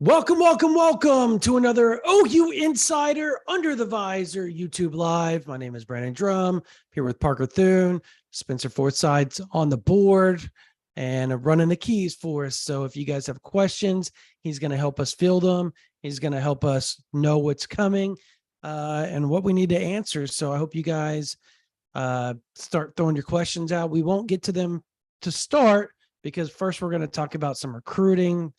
Welcome to another OU Insider Under the Visor YouTube Live. My name is Brandon Drumm, here with Parker Thune, Spencer Forsythe's on the board, and running the keys for us. So if you guys have questions, he's going to help us field them. He's going to help us know what's coming and what we need to answer. So I hope you guys start throwing your questions out. We won't get to them to start because first we're going to talk about some recruiting,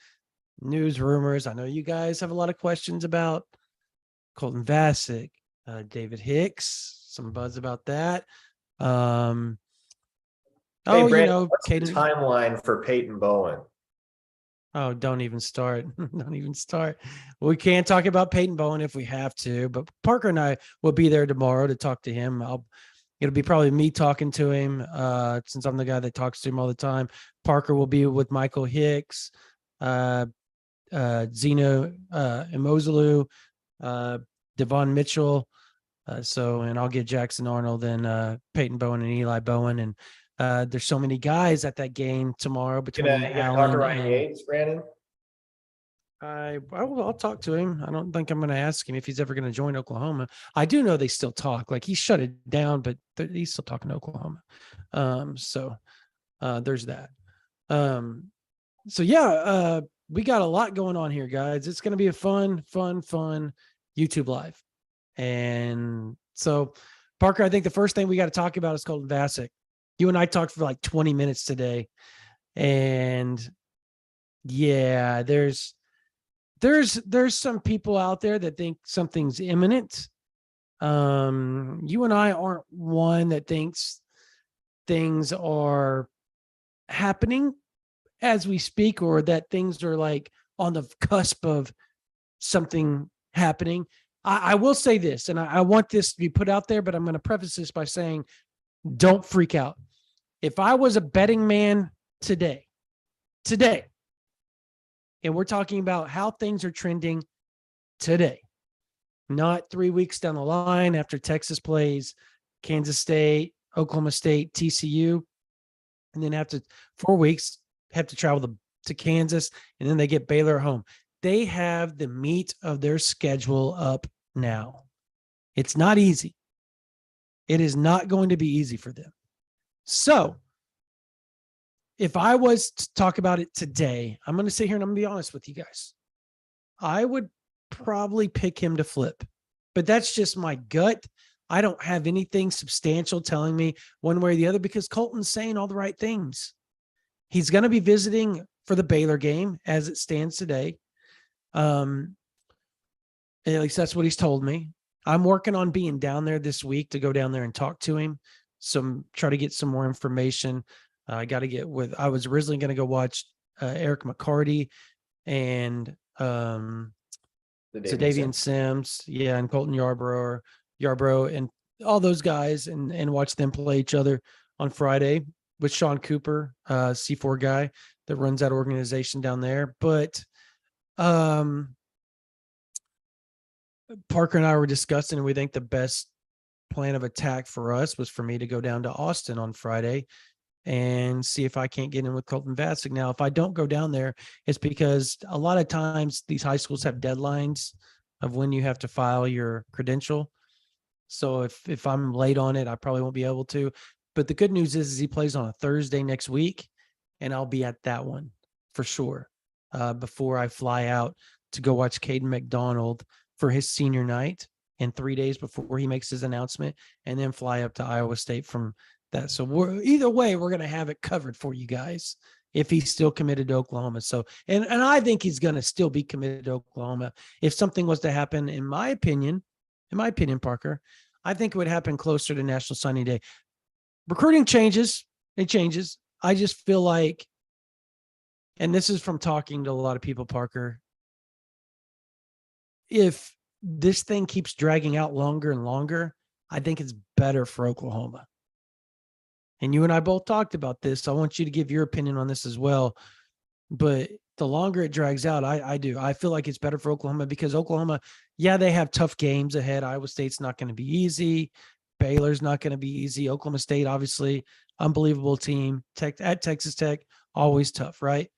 news, rumors. I know you guys have a lot of questions about Colton Vasek, David Hicks, some buzz about that. Hey, Brandon, what's Caden, the timeline for Peyton Bowen? Oh, don't even start. Don't even start. We can't talk about Peyton Bowen if we have to, but Parker and I will be there tomorrow to talk to him. It'll be probably me talking to him since I'm the guy that talks to him all the time. Parker will be with Michael Hicks, Zeno Imozulu, Devon Mitchell. And I'll get Jackson Arnold and Peyton Bowen and Eli Bowen. And there's so many guys at that game tomorrow between Alan talk to Ryan Yates, Brandon? I'll talk to him. I don't think I'm going to ask him if he's ever going to join Oklahoma. I do know they still talk. Like he shut it down, but he's still talking to Oklahoma. There's that. We got a lot going on here, guys. It's going to be a fun YouTube Live. And so, Parker, I think the first thing we got to talk about is Colton Vasek. You and I talked for like 20 minutes today. And yeah, there's some people out there that think something's imminent. You and I aren't one that thinks things are happening as we speak, or that things are like on the cusp of something happening. I will say this, and I want this to be put out there, but I'm going to preface this by saying, don't freak out. If I was a betting man today, and we're talking about how things are trending today, not 3 weeks down the line after Texas plays Kansas State, Oklahoma State, TCU, and then after 4 weeks, have to travel to Kansas, and then they get Baylor at home. They have the meat of their schedule up now. It's not easy. It is not going to be easy for them. So if I was to talk about it today, I'm going to sit here and I'm going to be honest with you guys. I would probably pick him to flip, but that's just my gut. I don't have anything substantial telling me one way or the other because Colton's saying all the right things. He's going to be visiting for the Baylor game as it stands today. At least that's what he's told me. I'm working on being down there this week to go down there and talk to him. Try to get some more information. I was originally going to go watch Eric McCarty and Davian Sims. Yeah. And Colton Yarbrough and all those guys and watch them play each other on Friday with Sean Cooper, C4 guy that runs that organization down there. But Parker and I were discussing, and we think the best plan of attack for us was for me to go down to Austin on Friday and see if I can't get in with Colton Vasek. Now, if I don't go down there, it's because a lot of times these high schools have deadlines of when you have to file your credential. So if I'm late on it, I probably won't be able to. But the good news is he plays on a Thursday next week, and I'll be at that one for sure before I fly out to go watch Akana and McDonald for his senior night, and 3 days before he makes his announcement, and then fly up to Iowa State from that. So either way, we're going to have it covered for you guys if he's still committed to Oklahoma. So, and I think he's going to still be committed to Oklahoma. If something was to happen, in my opinion, Parker, I think it would happen closer to National Signing Day. Recruiting changes. It changes. I just feel like, and this is from talking to a lot of people, Parker, if this thing keeps dragging out longer and longer, I think it's better for Oklahoma. And you and I both talked about this. So I want you to give your opinion on this as well. But the longer it drags out, I do. I feel like it's better for Oklahoma because Oklahoma, yeah, they have tough games ahead. Iowa State's not going to be easy. Baylor's not going to be easy. Oklahoma State, obviously, unbelievable team. At Texas Tech, always tough, right?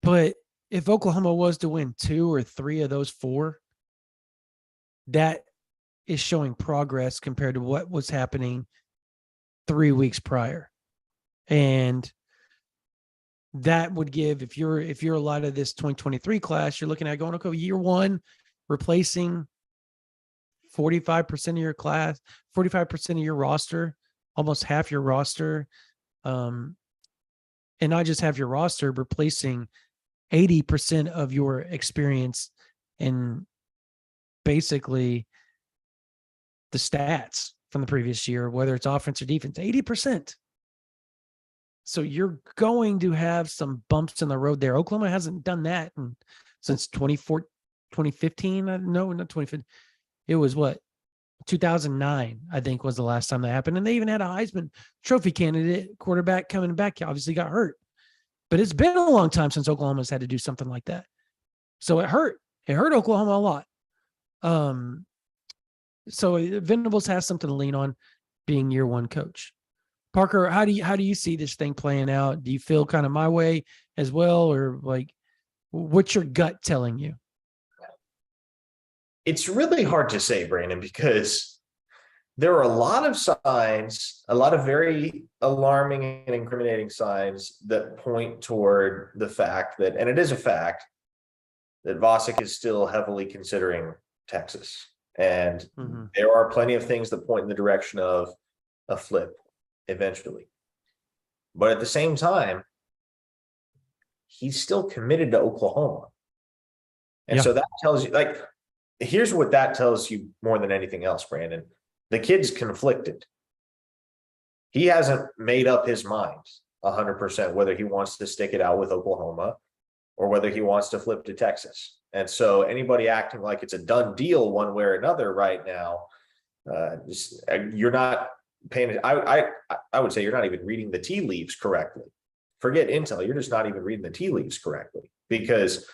But if Oklahoma was to win 2 or 3 of those 4, that is showing progress compared to what was happening 3 weeks prior. And that would give, if you're a lot of this 2023 class, you're looking at going, okay, year 1, replacing 45% of your class, 45% of your roster, almost half your roster. And not just half your roster, replacing 80% of your experience and basically the stats from the previous year, whether it's offense or defense, 80%. So you're going to have some bumps in the road there. Oklahoma hasn't done that since 2015. No, not 2015. It was 2009, I think, was the last time that happened. And they even had a Heisman Trophy candidate quarterback coming back. Obviously got hurt. But it's been a long time since Oklahoma's had to do something like that. So it hurt. It hurt Oklahoma a lot. So Venables has something to lean on, being year 1 coach. Parker, how do you see this thing playing out? Do you feel kind of my way as well, or like, what's your gut telling you? It's really hard to say, Brandon, because there are a lot of signs, a lot of very alarming and incriminating signs that point toward the fact that, and it is a fact, that Vasek is still heavily considering Texas. And there are plenty of things that point in the direction of a flip eventually. But at the same time, he's still committed to Oklahoma. And so that tells you, like, here's what that tells you more than anything else, Brandon. The kid's conflicted. He hasn't made up his mind 100% whether he wants to stick it out with Oklahoma or whether he wants to flip to Texas. And so anybody acting like it's a done deal one way or another right now, you're not paying. I would say you're not even reading the tea leaves correctly. Forget intel. You're just not even reading the tea leaves correctly, because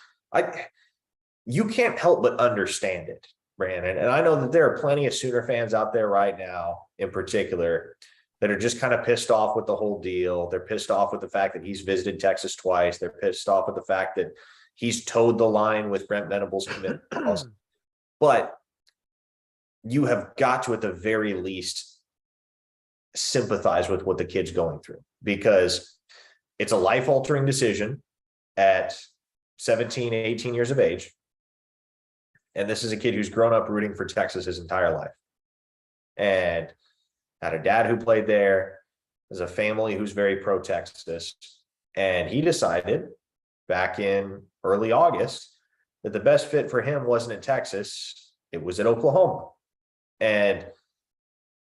you can't help but understand it, Brandon. And I know that there are plenty of Sooner fans out there right now, in particular, that are just kind of pissed off with the whole deal. They're pissed off with the fact that he's visited Texas twice. They're pissed off with the fact that he's towed the line with Brent Venables' commitment. But you have got to, at the very least, sympathize with what the kid's going through, because it's a life-altering decision at 17, 18 years of age. And this is a kid who's grown up rooting for Texas his entire life, and had a dad who played there, has a family who's very pro-Texas. And he decided back in early August that the best fit for him wasn't in Texas, it was at Oklahoma. And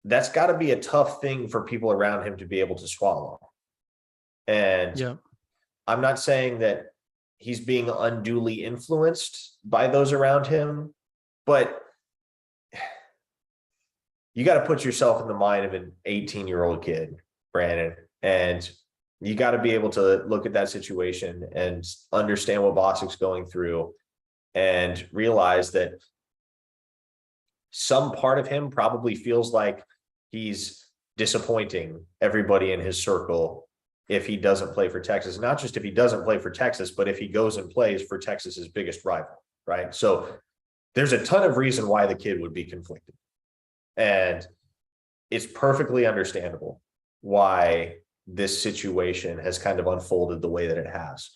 that's got to be a tough thing for people around him to be able to swallow. And I'm not saying that he's being unduly influenced by those around him, but you got to put yourself in the mind of an 18-year-old kid, Brandon, and you got to be able to look at that situation and understand what Vasek's going through and realize that some part of him probably feels like he's disappointing everybody in his circle if he doesn't play for Texas. Not just if he doesn't play for Texas, but if he goes and plays for Texas's biggest rival, right? So there's a ton of reason why the kid would be conflicted. And it's perfectly understandable why this situation has kind of unfolded the way that it has.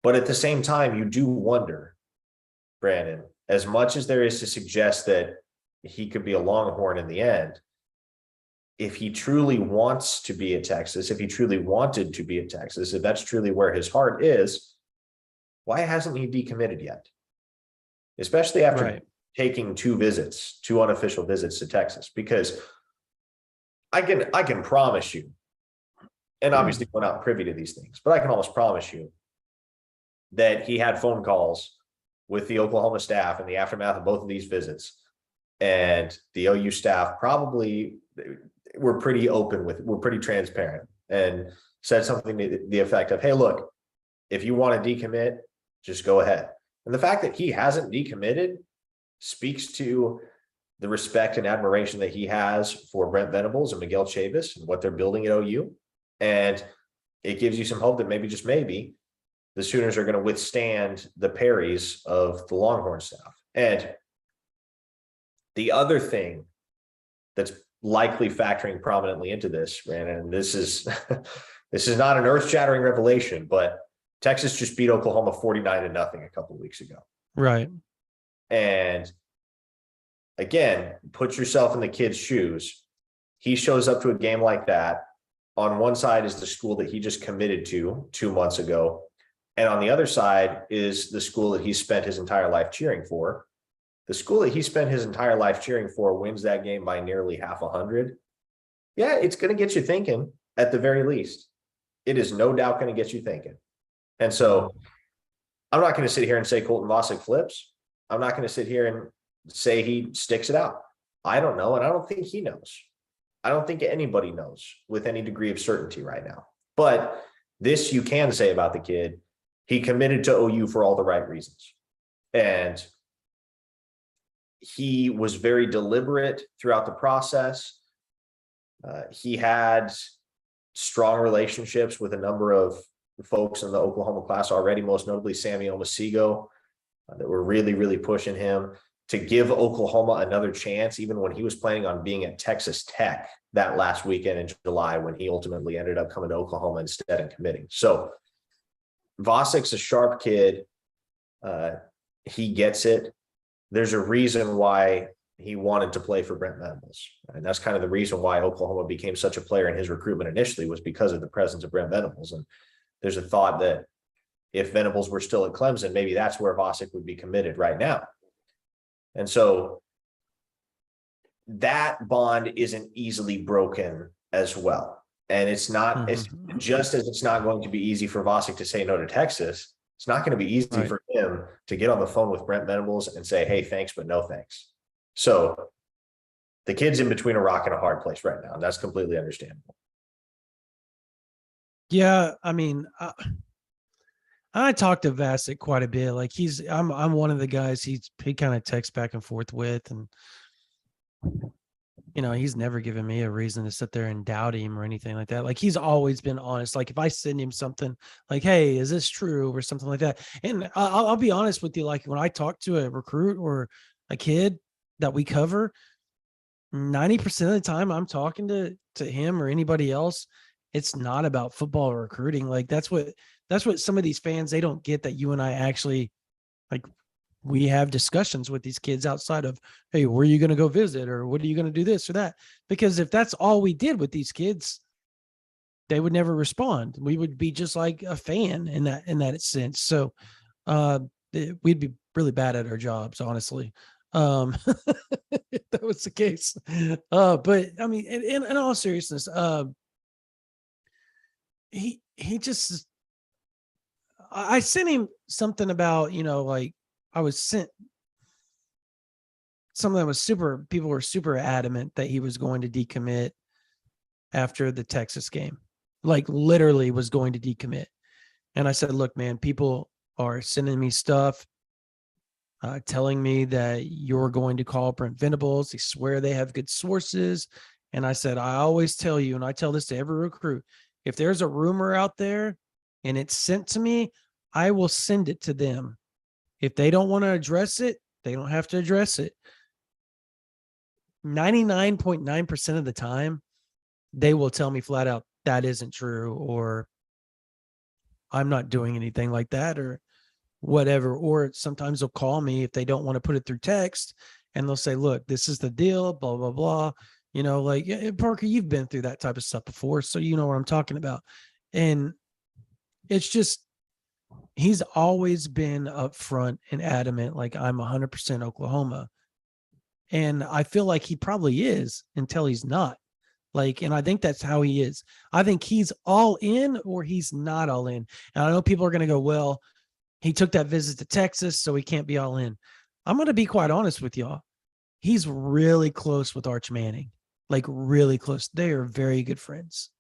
But at the same time, you do wonder, Brandon, as much as there is to suggest that he could be a Longhorn in the end, if he truly wants to be at Texas, if he truly wanted to be at Texas, if that's truly where his heart is, why hasn't he decommitted yet? Especially after taking 2 unofficial visits to Texas, because I can promise you, and obviously we're not privy to these things, but I can almost promise you that he had phone calls with the Oklahoma staff in the aftermath of both of these visits. And the OU staff probably were pretty open were pretty transparent and said something to the effect of, hey, look, if you want to decommit, just go ahead. And the fact that he hasn't decommitted speaks to the respect and admiration that he has for Brent Venables and Miguel Chavis and what they're building at OU. And it gives you some hope that maybe, just maybe, the Sooners are going to withstand the parries of the Longhorn staff. And the other thing that's likely factoring prominently into this, Brandon, and this is this is not an earth-shattering revelation, but Texas just beat Oklahoma 49-0 a couple of weeks ago. Right. And again, put yourself in the kid's shoes. He shows up to a game like that. On one side is the school that he just committed to 2 months ago. And on the other side is the school that he spent his entire life cheering for. The school that he spent his entire life cheering for wins that game by nearly 50. Yeah, it's going to get you thinking at the very least. It is no doubt going to get you thinking. And so I'm not going to sit here and say Colton Vasek flips. I'm not going to sit here and say he sticks it out. I don't know, and I don't think he knows. I don't think anybody knows with any degree of certainty right now. But this you can say about the kid. He committed to OU for all the right reasons. And he was very deliberate throughout the process. He had strong relationships with a number of folks in the Oklahoma class already, most notably Sammy Omasigo, that were really, really pushing him to give Oklahoma another chance, even when he was planning on being at Texas Tech that last weekend in July, when he ultimately ended up coming to Oklahoma instead and committing. So Vasek's a sharp kid. He gets it. There's a reason why he wanted to play for Brent Venables. And that's kind of the reason why Oklahoma became such a player in his recruitment initially, was because of the presence of Brent Venables. And there's a thought that if Venables were still at Clemson, maybe that's where Vasek would be committed right now. And so that bond isn't easily broken as well. And it's not, it's just as it's not going to be easy for Vasek to say no to Texas, it's not going to be easy for him to get on the phone with Brent Venables and say, hey, thanks, but no thanks. So the kid's in between a rock and a hard place right now, and that's completely understandable. Yeah, I mean, I talked to Vasek quite a bit. Like I'm one of the guys he kind of texts back and forth with, and he's never given me a reason to sit there and doubt him or anything like that. Like, he's always been honest. Like, if I send him something like, hey, is this true, or something like that, and I'll be honest with you, like when I talk to a recruit or a kid that we cover, 90% of the time I'm talking to him or anybody else, it's not about football or recruiting. Like, that's what some of these fans, they don't get, that you and I actually, like, we have discussions with these kids outside of, hey, where are you going to go visit, or what are you going to do, this or that? Because if that's all we did with these kids, they would never respond. We would be just like a fan in that sense. So we'd be really bad at our jobs, honestly. If that was the case. But I mean, in all seriousness, he just, I sent him something about, like, I was sent something that was people were super adamant that he was going to decommit after the Texas game, like literally was going to decommit. And I said, look, man, people are sending me stuff, telling me that you're going to call Brent Venables. They swear they have good sources. And I said, I always tell you, and I tell this to every recruit, if there's a rumor out there and it's sent to me, I will send it to them. If they don't want to address it, they don't have to address it. 99.9% of the time, they will tell me flat out, that isn't true, or I'm not doing anything like that, or whatever. Or sometimes they'll call me if they don't want to put it through text, and they'll say, look, this is the deal, blah, blah, blah. Like, Parker, you've been through that type of stuff before, so you know what I'm talking about. And it's just, he's always been upfront and adamant, like, I'm 100% Oklahoma. And I feel like he probably is until he's not. Like, and I think that's how he is. I think he's all in or he's not all in. And I know people are going to go, well, he took that visit to Texas, so he can't be all in. I'm going to be quite honest with y'all. He's really close with Arch Manning, like really close. They are very good friends.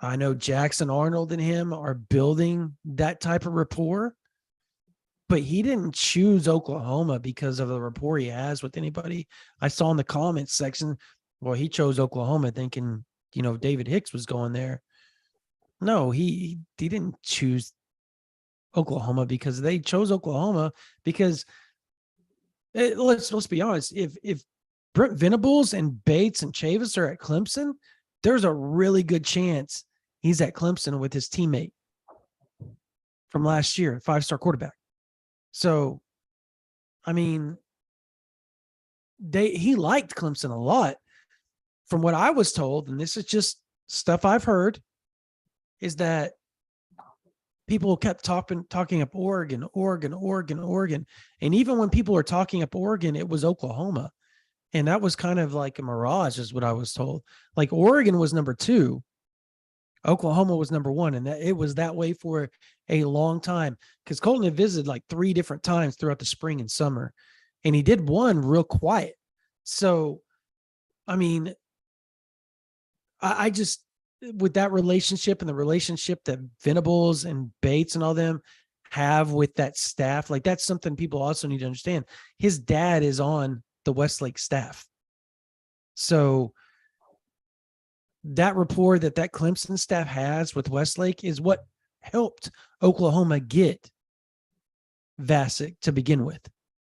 I know Jackson Arnold and him are building that type of rapport, but he didn't choose Oklahoma because of the rapport he has with anybody. I saw in the comments section, well, he chose Oklahoma thinking, David Hicks was going there. No, he didn't choose Oklahoma because they chose Oklahoma because let's be honest. If Brent Venables and Bates and Chavis are at Clemson, there's a really good chance he's at Clemson with his teammate from last year, 5-star quarterback. So, I mean, he liked Clemson a lot. From what I was told, and this is just stuff I've heard, is that people kept talking up Oregon. And even when people were talking up Oregon, it was Oklahoma. And that was kind of like a mirage is what I was told. Like Oregon was number 2. Oklahoma was number 1. And that it was that way for a long time because Colton had visited like 3 different times throughout the spring and summer. And he did one real quiet. So, I mean, I just, with that relationship and the relationship that Venables and Bates and all them have with that staff, like that's something people also need to understand. His dad is on the Westlake staff. So that rapport that Clemson staff has with Westlake is what helped Oklahoma get Vasek to begin with.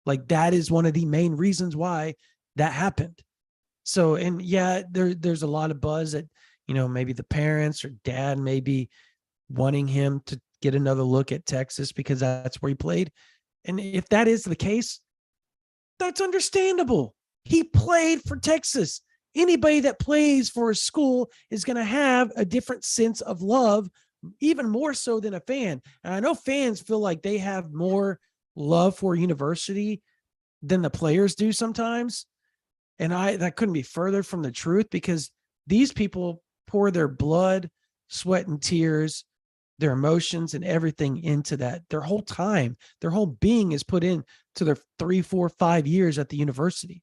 Like that is one of the main reasons why that happened. So, and yeah, there's a lot of buzz that, maybe the parents or dad may be wanting him to get another look at Texas because that's where he played. And if that is the case, that's understandable. He played for Texas. Anybody that plays for a school is going to have a different sense of love, even more so than a fan. And I know fans feel like they have more love for a university than the players do sometimes. And that couldn't be further from the truth because these people pour their blood, sweat, and tears, their emotions and everything into that. Their whole time, their whole being is put in to their 3, 4, 5 years at the university.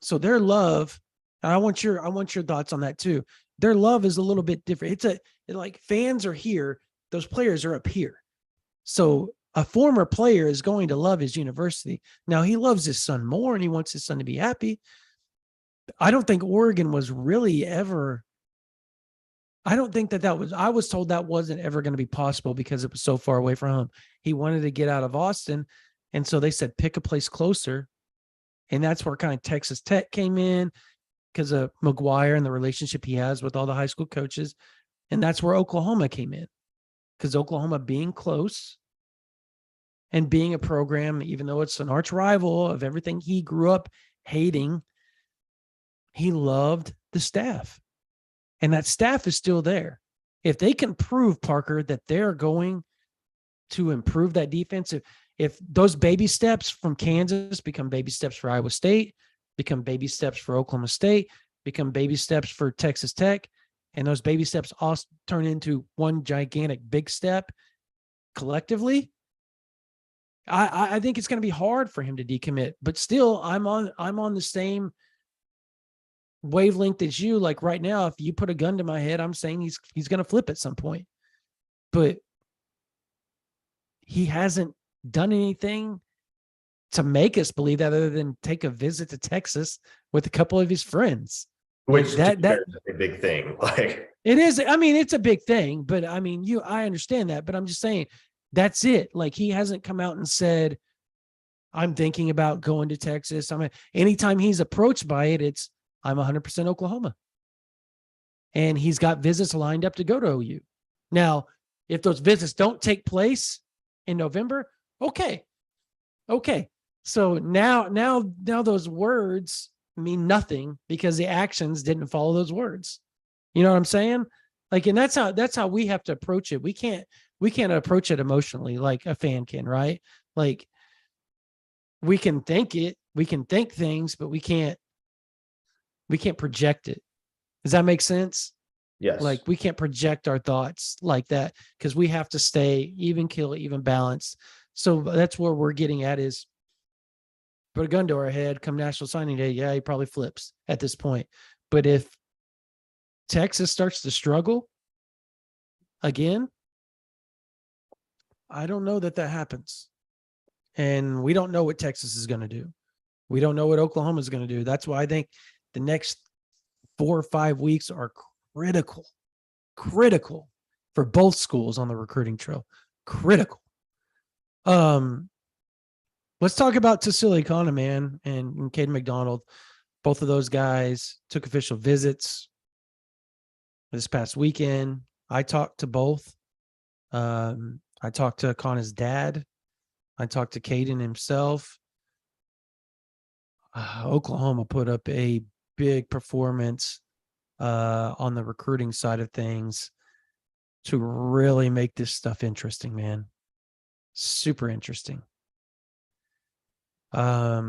So their love, and I want your thoughts on that too. Their love is a little bit different. It's like fans are here, those players are up here. So a former player is going to love his university. Now he loves his son more and he wants his son to be happy. I don't think Oregon was really ever, I don't think I was told that wasn't ever going to be possible because it was so far away from home. He wanted to get out of Austin. And so they said, pick a place closer. And that's where kind of Texas Tech came in because of McGuire and the relationship he has with all the high school coaches. And that's where Oklahoma came in because Oklahoma being close and being a program, even though it's an arch rival of everything he grew up hating, he loved the staff. And that staff is still there. If they can prove, Parker, that they're going to improve that defense, if those baby steps from Kansas become baby steps for Iowa State, become baby steps for Oklahoma State, become baby steps for Texas Tech, and those baby steps all turn into one gigantic big step collectively, I think it's going to be hard for him to decommit. But still, I'm on the same wavelength as you. Like right now, if you put a gun to my head, I'm saying he's going to flip at some point. But he hasn't done anything to make us believe that other than take a visit to Texas with a couple of his friends. Which that is a big thing. Like it is. I mean, it's a big thing, but I mean, I understand that, but I'm just saying that's it. Like he hasn't come out and said, I'm thinking about going to Texas. Anytime he's approached by it, it's I'm 100% Oklahoma. And he's got visits lined up to go to OU. Now, if those visits don't take place in November, okay. So now those words mean nothing because the actions didn't follow those words. You know what I'm saying? Like, and that's how we have to approach it. We can't approach it emotionally like a fan can, right? Like we can think things, but we can't project it. Does that make sense? yes. Like we can't project our thoughts like that because we have to stay even keel, even balanced. So that's where we're getting at is put a gun to our head come National Signing Day. Yeah, he probably flips at this point. But if Texas starts to struggle again, I don't know that happens. And we don't know what Texas is going to do. We don't know what Oklahoma is going to do. That's why I think the next 4 or 5 weeks are critical for both schools on the recruiting trail. Critical. Let's talk about Akana, man, and Caden McDonald. Both of those guys took official visits this past weekend. I talked to both. I talked to Akana's dad. I talked to Caden himself. Oklahoma put up a big performance on the recruiting side of things to really make this stuff interesting, man. Super interesting. I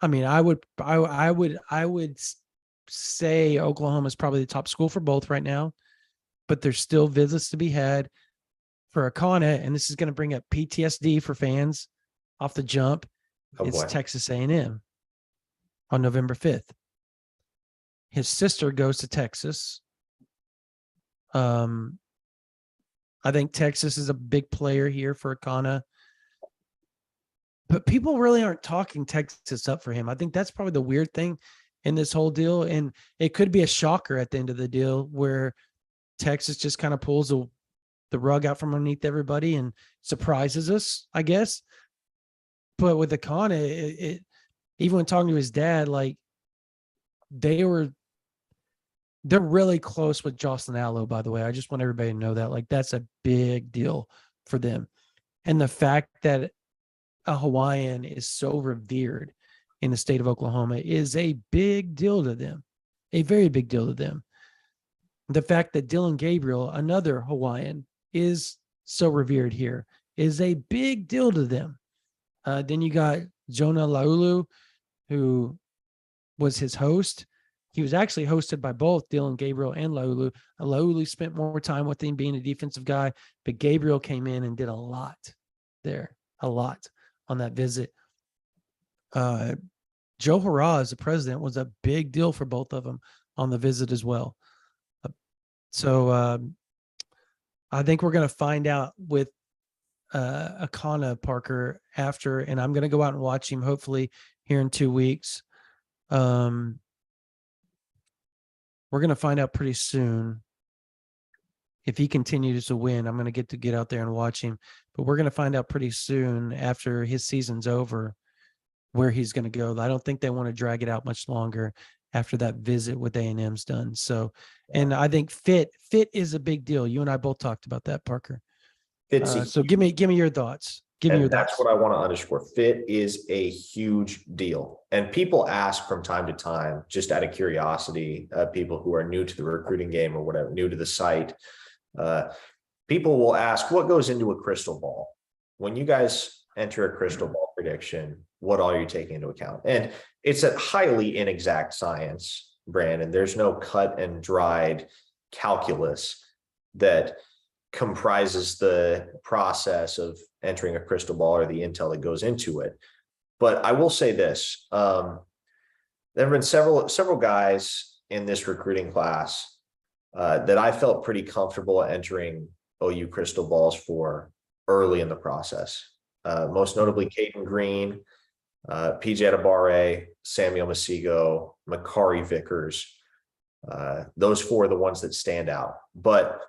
mean, I would say Oklahoma is probably the top school for both right now, but there's still visits to be had for Akana, and this is going to bring up PTSD for fans off the jump. It's Texas A&M on November 5th. His sister goes to Texas. I think Texas is a big player here for Akana. But people really aren't talking Texas up for him. I think that's probably the weird thing in this whole deal. And it could be a shocker at the end of the deal where Texas just kind of pulls the rug out from underneath everybody and surprises us, I guess. But with Akana, even when talking to his dad, like they're really close with Jocelyn Allo, by the way. I just want everybody to know that. Like, that's a big deal for them. And the fact that a Hawaiian is so revered in the state of Oklahoma is a big deal to them, a very big deal to them. The fact that Dylan Gabriel, another Hawaiian, is so revered here is a big deal to them. Then you got Jonah Laulu, who was his host. He was actually hosted by both Dylan Gabriel and Laulu. Laulu spent more time with him being a defensive guy, but Gabriel came in and did a lot there, a lot on that visit. Joe Hurrah as the president was a big deal for both of them on the visit as well. So I think we're going to find out with Akana, Parker, after, and I'm going to go out and watch him hopefully here in 2 weeks. We're going to find out pretty soon if he continues to win. I'm going to get out there and watch him, but we're going to find out pretty soon after his season's over where he's going to go. I don't think they want to drag it out much longer after that visit with A&M's done. So, and I think fit is a big deal. You and I both talked about that, Parker. So give me your thoughts. That's what I want to underscore. Fit is a huge deal. And people ask from time to time, just out of curiosity, people who are new to the recruiting game or whatever, new to the site, people will ask, what goes into a crystal ball? When you guys enter a crystal ball prediction, what all are you taking into account? And it's a highly inexact science, Brandon. There's no cut and dried calculus that comprises the process of entering a crystal ball or the intel that goes into it. But I will say this, there have been several guys in this recruiting class that I felt pretty comfortable entering OU crystal balls for early in the process. Most notably Caden Green, PJ Atabare, Samuel Masigo, Makari Vickers. Those four are the ones that stand out. But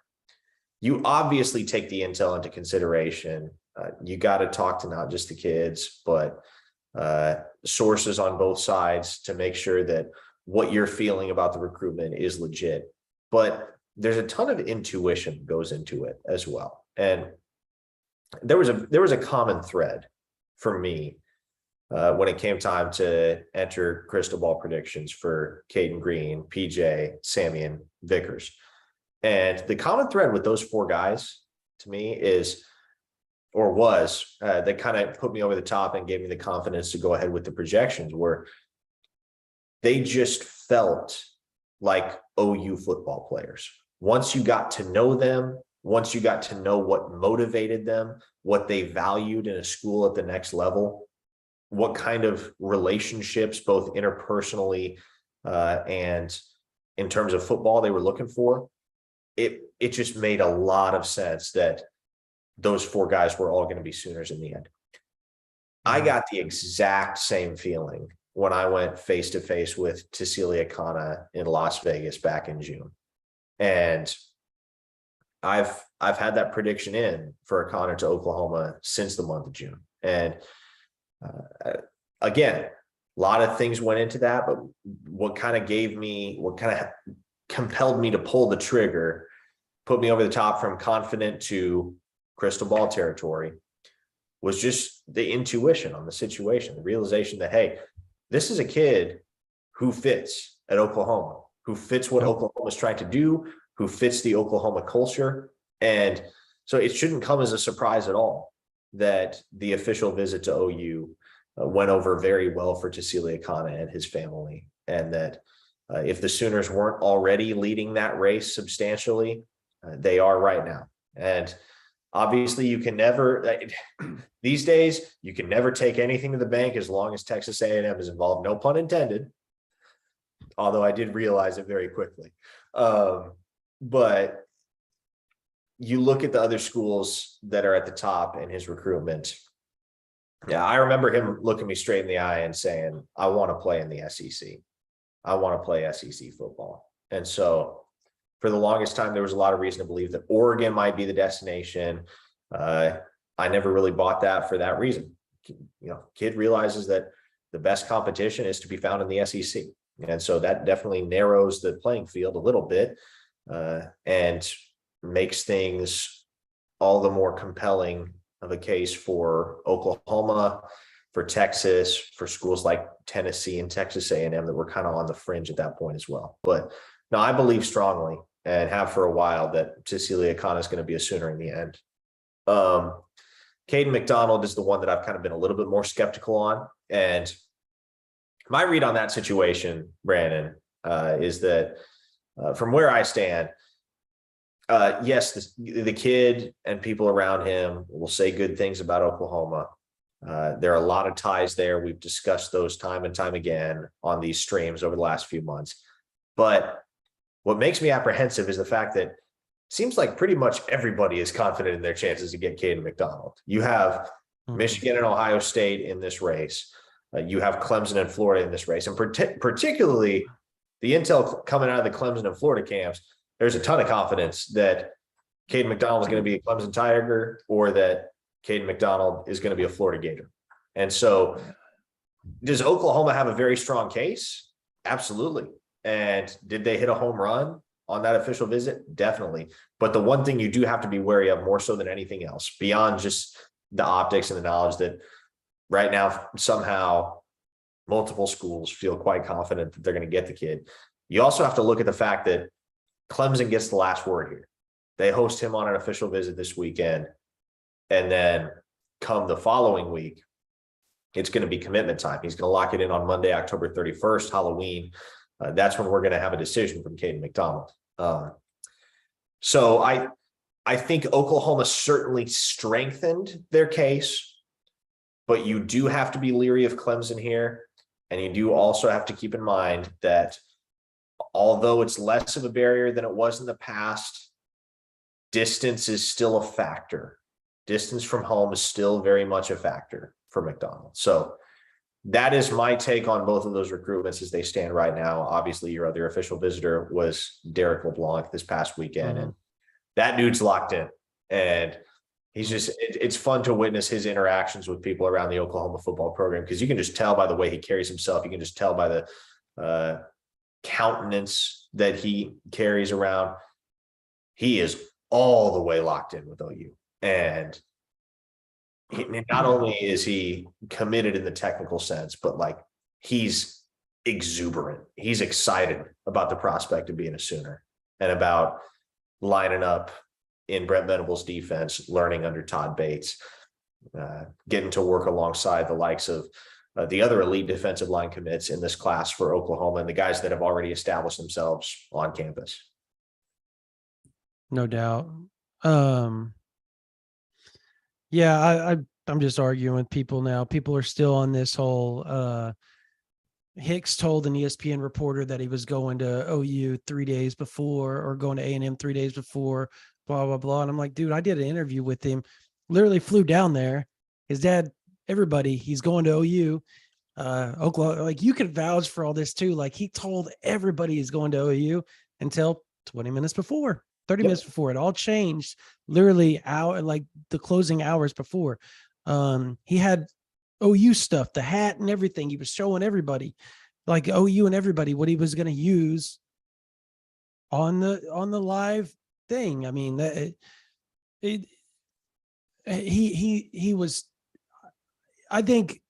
you obviously take the intel into consideration. You got to talk to not just the kids, but sources on both sides to make sure that what you're feeling about the recruitment is legit. But there's a ton of intuition that goes into it as well. And there was a common thread for me when it came time to enter crystal ball predictions for Caden Green, PJ, Sammy, and Vickers. And the common thread with those four guys to me was that kind of put me over the top and gave me the confidence to go ahead with the projections, where they just felt like OU football players. Once you got to know them, once you got to know what motivated them, what they valued in a school at the next level, what kind of relationships, both interpersonally and in terms of football, they were looking for, it just made a lot of sense that those four guys were all going to be Sooners in the end. I got the exact same feeling when I went face-to-face with Akana in Las Vegas back in June. And I've had that prediction in for Akana to Oklahoma since the month of June. And again, a lot of things went into that, but what kind of compelled me to pull the trigger, put me over the top from confident to crystal ball territory, was just the intuition on the situation, the realization that, hey, this is a kid who fits at Oklahoma, who fits what Oklahoma is trying to do, who fits the Oklahoma culture. And so it shouldn't come as a surprise at all that the official visit to OU went over very well for Tassili Akana and his family. And that if the Sooners weren't already leading that race substantially, they are right now. And obviously you can never, these days, you can never take anything to the bank as long as Texas A&M is involved, no pun intended. Although I did realize it very quickly. But you look at the other schools that are at the top in his recruitment. Yeah, I remember him looking me straight in the eye and saying, I want to play in the SEC. I want to play SEC football. And so for the longest time, there was a lot of reason to believe that Oregon might be the destination. I never really bought that for that reason. Kid realizes that the best competition is to be found in the SEC. And so that definitely narrows the playing field a little bit and makes things all the more compelling of a case for Oklahoma, for Texas, for schools like Tennessee and Texas A&M that were kind of on the fringe at that point as well. But no, I believe strongly and have for a while that Tassili Akana is going to be a Sooner in the end. Caden McDonald is the one that I've kind of been a little bit more skeptical on. And my read on that situation, Brandon, is that from where I stand, yes, the kid and people around him will say good things about Oklahoma. There are a lot of ties there. We've discussed those time and time again on these streams over the last few months. But what makes me apprehensive is the fact that it seems like pretty much everybody is confident in their chances to get Caden McDonald. You have Michigan and Ohio State in this race. You have Clemson and Florida in this race. And particularly the intel coming out of the Clemson and Florida camps, there's a ton of confidence that Caden McDonald is going to be a Clemson Tiger or that Caden McDonald is going to be a Florida Gator. And so does Oklahoma have a very strong case? Absolutely. And did they hit a home run on that official visit? Definitely. But the one thing you do have to be wary of more so than anything else, beyond just the optics and the knowledge that right now somehow multiple schools feel quite confident that they're going to get the kid. You also have to look at the fact that Clemson gets the last word here. They host him on an official visit this weekend. And then come the following week, it's going to be commitment time. He's going to lock it in on Monday, October 31st, Halloween. That's when we're going to have a decision from Caden McDonald. So I think Oklahoma certainly strengthened their case, but you do have to be leery of Clemson here. And you do also have to keep in mind that although it's less of a barrier than it was in the past, distance is still a factor. Distance from home is still very much a factor for McDonald. So that is my take on both of those recruitments as they stand right now. Obviously, your other official visitor was Derek LeBlanc this past weekend, and that dude's locked in. And he's just, it's fun to witness his interactions with people around the Oklahoma football program, because you can just tell by the way he carries himself. You can just tell by the countenance that he carries around. He is all the way locked in with OU. And not only is he committed in the technical sense, but like he's exuberant. He's excited about the prospect of being a Sooner and about lining up in Brent Venables' defense, learning under Todd Bates, getting to work alongside the likes of the other elite defensive line commits in this class for Oklahoma and the guys that have already established themselves on campus. No doubt. Yeah, I'm just arguing with people now. People are still on this whole Hicks told an ESPN reporter that he was going to OU 3 days before, or going to A&M 3 days before, blah, blah, blah. And I'm like, dude, I did an interview with him, literally flew down there. His dad, everybody, he's going to OU, Oklahoma. Like, you could vouch for all this too. Like, he told everybody he's going to OU until 20 minutes before. 30 Yep. minutes before. It all changed literally like the closing hours before. He had OU stuff, the hat and everything. He was showing everybody, like OU and everybody, what he was going to use on the live thing. I mean, he was, I think,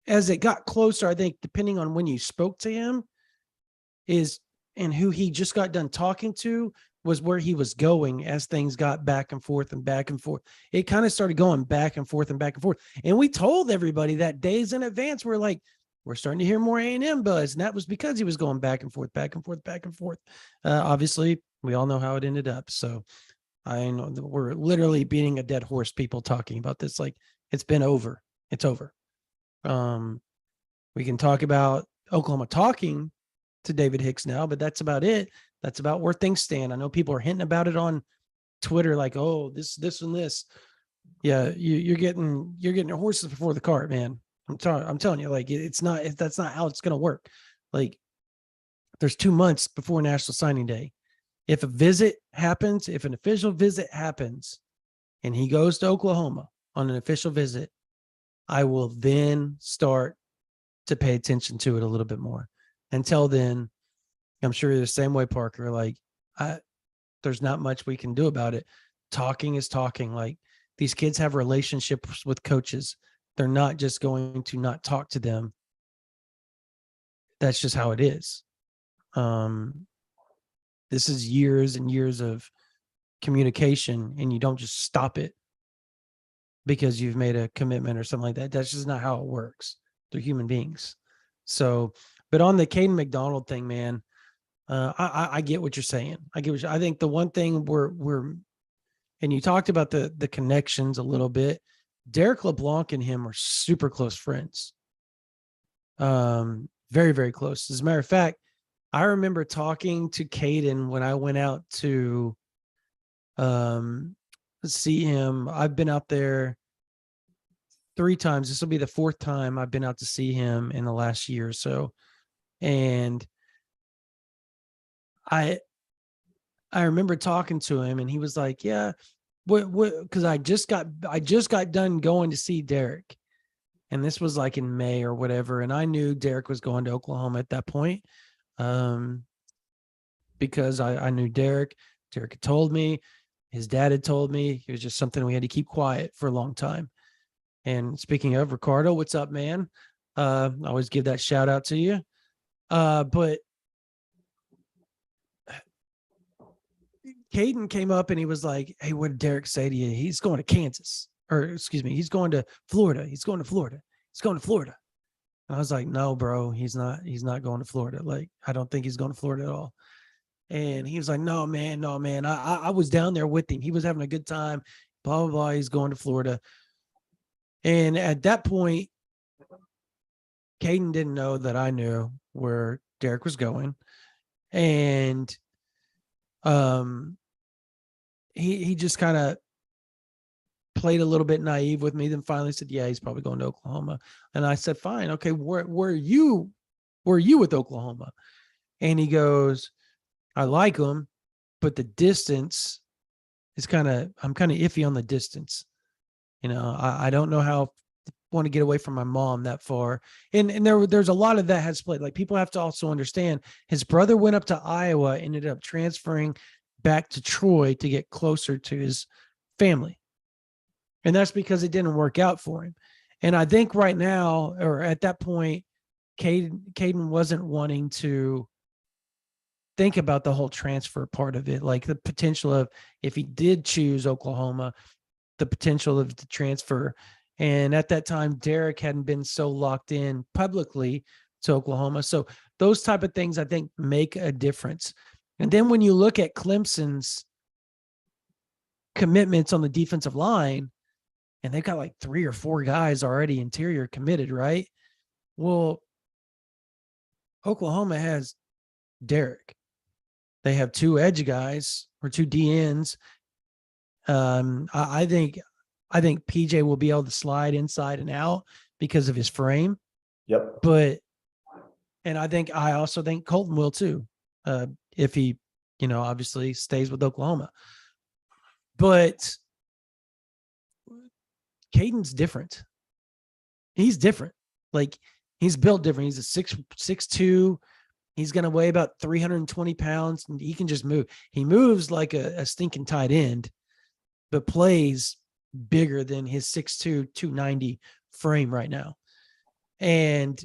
as it got closer, I think depending on when you spoke to him and who he just got done talking to was where he was going as things got back and forth and back and forth. It kind of started going back and forth and back and forth. And we told everybody that days in advance, we're like, we're starting to hear more A&M buzz. And that was because he was going back and forth, back and forth, back and forth. Obviously, we all know how it ended up. So I know that we're literally beating a dead horse, people talking about this. Like, it's been over. It's over. We can talk about Oklahoma talking to David Hicks now, but that's about it. That's about where things stand. I know people are hinting about it on Twitter, like, oh, this and this. Yeah, you're getting your horses before the cart, man. I'm telling you, like, that's not how it's gonna work. Like, there's 2 months before National Signing Day. If a visit happens, if an official visit happens, and he goes to Oklahoma on an official visit, I will then start to pay attention to it a little bit more. Until then, I'm sure you're the same way, Parker. Like, there's not much we can do about it. Talking is talking. Like, these kids have relationships with coaches. They're not just going to not talk to them. That's just how it is. This is years and years of communication, and you don't just stop it because you've made a commitment or something like that. That's just not how it works. They're human beings. So, but on the Caden McDonald thing, man, I get what you're saying. I think the one thing we're and you talked about the connections a little bit. Derek LeBlanc and him are super close friends. Very, very close. As a matter of fact, I remember talking to Caden when I went out to see him. I've been out there 3 times. This will be the 4th time I've been out to see him in the last year or so. And I remember talking to him, and he was like, yeah, what, because I just got done going to see Derek. And this was like in May or whatever. And I knew Derek was going to Oklahoma at that point. Because I knew Derek. Derek had told me, his dad had told me. It was just something we had to keep quiet for a long time. And speaking of, Ricardo, what's up, man? I always give that shout out to you. But Caden came up and he was like, hey, what did Derek say to you? He's going to Kansas, or excuse me, he's going to Florida. He's going to Florida. He's going to Florida. And I was like, no, bro, he's not going to Florida. Like, I don't think he's going to Florida at all. And he was like, no, man. I was down there with him. He was having a good time, blah, blah, blah. He's going to Florida. And at that point, Caden didn't know that I knew where Derek was going. And he just kind of played a little bit naive with me, then finally said, yeah, he's probably going to Oklahoma. And I said, fine, okay, where are you with Oklahoma? And he goes, I like him, but the distance is I'm kind of iffy on the distance. You know, I don't know how I want to get away from my mom that far. And there's a lot of that has played. Like, people have to also understand his brother went up to Iowa, ended up transferring back to Troy to get closer to his family. And that's because it didn't work out for him. And I think right now, or at that point, Caden wasn't wanting to think about the whole transfer part of it, like the potential of, if he did choose Oklahoma, the potential of the transfer. And at that time, Derek hadn't been so locked in publicly to Oklahoma. So those type of things, I think, make a difference. And then when you look at Clemson's commitments on the defensive line, and they've got like 3 or 4 guys already interior committed, right? Well, Oklahoma has Derek. They have 2 edge guys or 2 DNs. I think PJ will be able to slide inside and out because of his frame. Yep. I also think Colton will too. If he obviously stays with Oklahoma. But Caden's different. He's different. Like, he's built different. He's a 6'2". He's going to weigh about 320 pounds, and he can just move. He moves like a stinking tight end, but plays bigger than his 6'2", 290 frame right now. And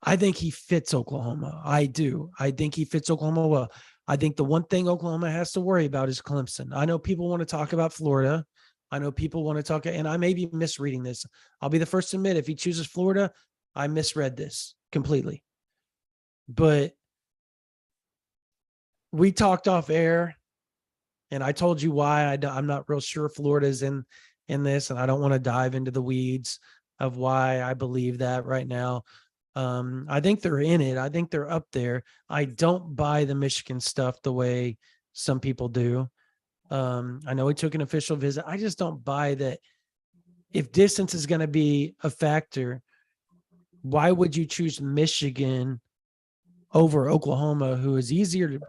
I think he fits Oklahoma. I do. I think he fits Oklahoma well. I think the one thing Oklahoma has to worry about is Clemson. I know people want to talk about Florida. I know people want to talk, and I may be misreading this. I'll be the first to admit, if he chooses Florida, I misread this completely. But we talked off air, and I told you why I'm not real sure Florida's in this, and I don't want to dive into the weeds of why I believe that right now. I think they're in it. I think they're up there. I don't buy the Michigan stuff the way some people do. I know he took an official visit. I just don't buy that. If distance is going to be a factor, why would you choose Michigan over Oklahoma, who is